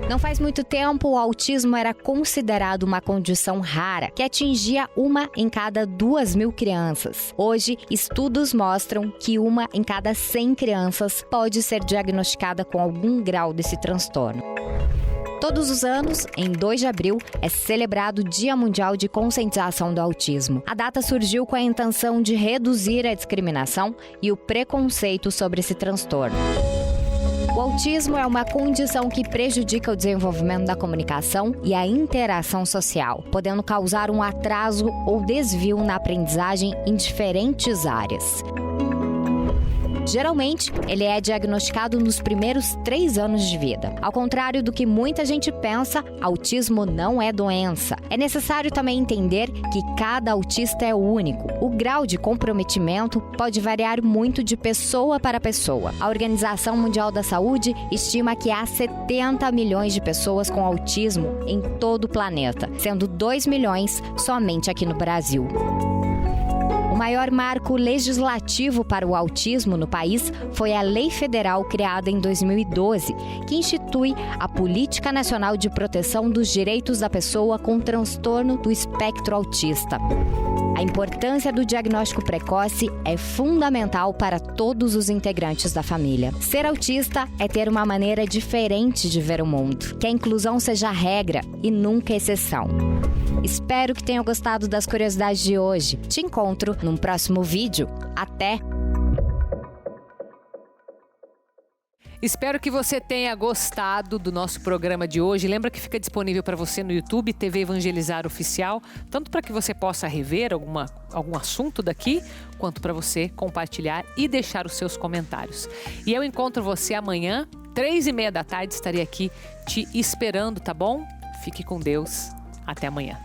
Não faz muito tempo, o autismo era considerado uma condição rara, que atingia 1 em cada 2.000 crianças. Hoje, estudos mostram que 1 em cada 100 crianças pode ser diagnosticada com algum grau desse transtorno. Todos os anos, em 2 de abril, é celebrado o Dia Mundial de Conscientização do Autismo. A data surgiu com a intenção de reduzir a discriminação e o preconceito sobre esse transtorno. O autismo é uma condição que prejudica o desenvolvimento da comunicação e a interação social, podendo causar um atraso ou desvio na aprendizagem em diferentes áreas. Geralmente, ele é diagnosticado nos primeiros 3 anos de vida. Ao contrário do que muita gente pensa, autismo não é doença. É necessário também entender que cada autista é único. O grau de comprometimento pode variar muito de pessoa para pessoa. A Organização Mundial da Saúde estima que há 70 milhões de pessoas com autismo em todo o planeta, sendo 2 milhões somente aqui no Brasil. O maior marco legislativo para o autismo no país foi a Lei Federal criada em 2012, que institui a Política Nacional de Proteção dos Direitos da Pessoa com Transtorno do Espectro Autista. A importância do diagnóstico precoce é fundamental para todos os integrantes da família. Ser autista é ter uma maneira diferente de ver o mundo, que a inclusão seja a regra e nunca exceção. Espero que tenham gostado das curiosidades de hoje. Te encontro num próximo vídeo. Até! Espero que você tenha gostado do nosso programa de hoje. Lembra que fica disponível para você no YouTube, TV Evangelizar Oficial, tanto para que você possa rever algum assunto daqui, quanto para você compartilhar e deixar os seus comentários. E eu encontro você amanhã, 3h30 da tarde, estarei aqui te esperando, tá bom? Fique com Deus. Até amanhã.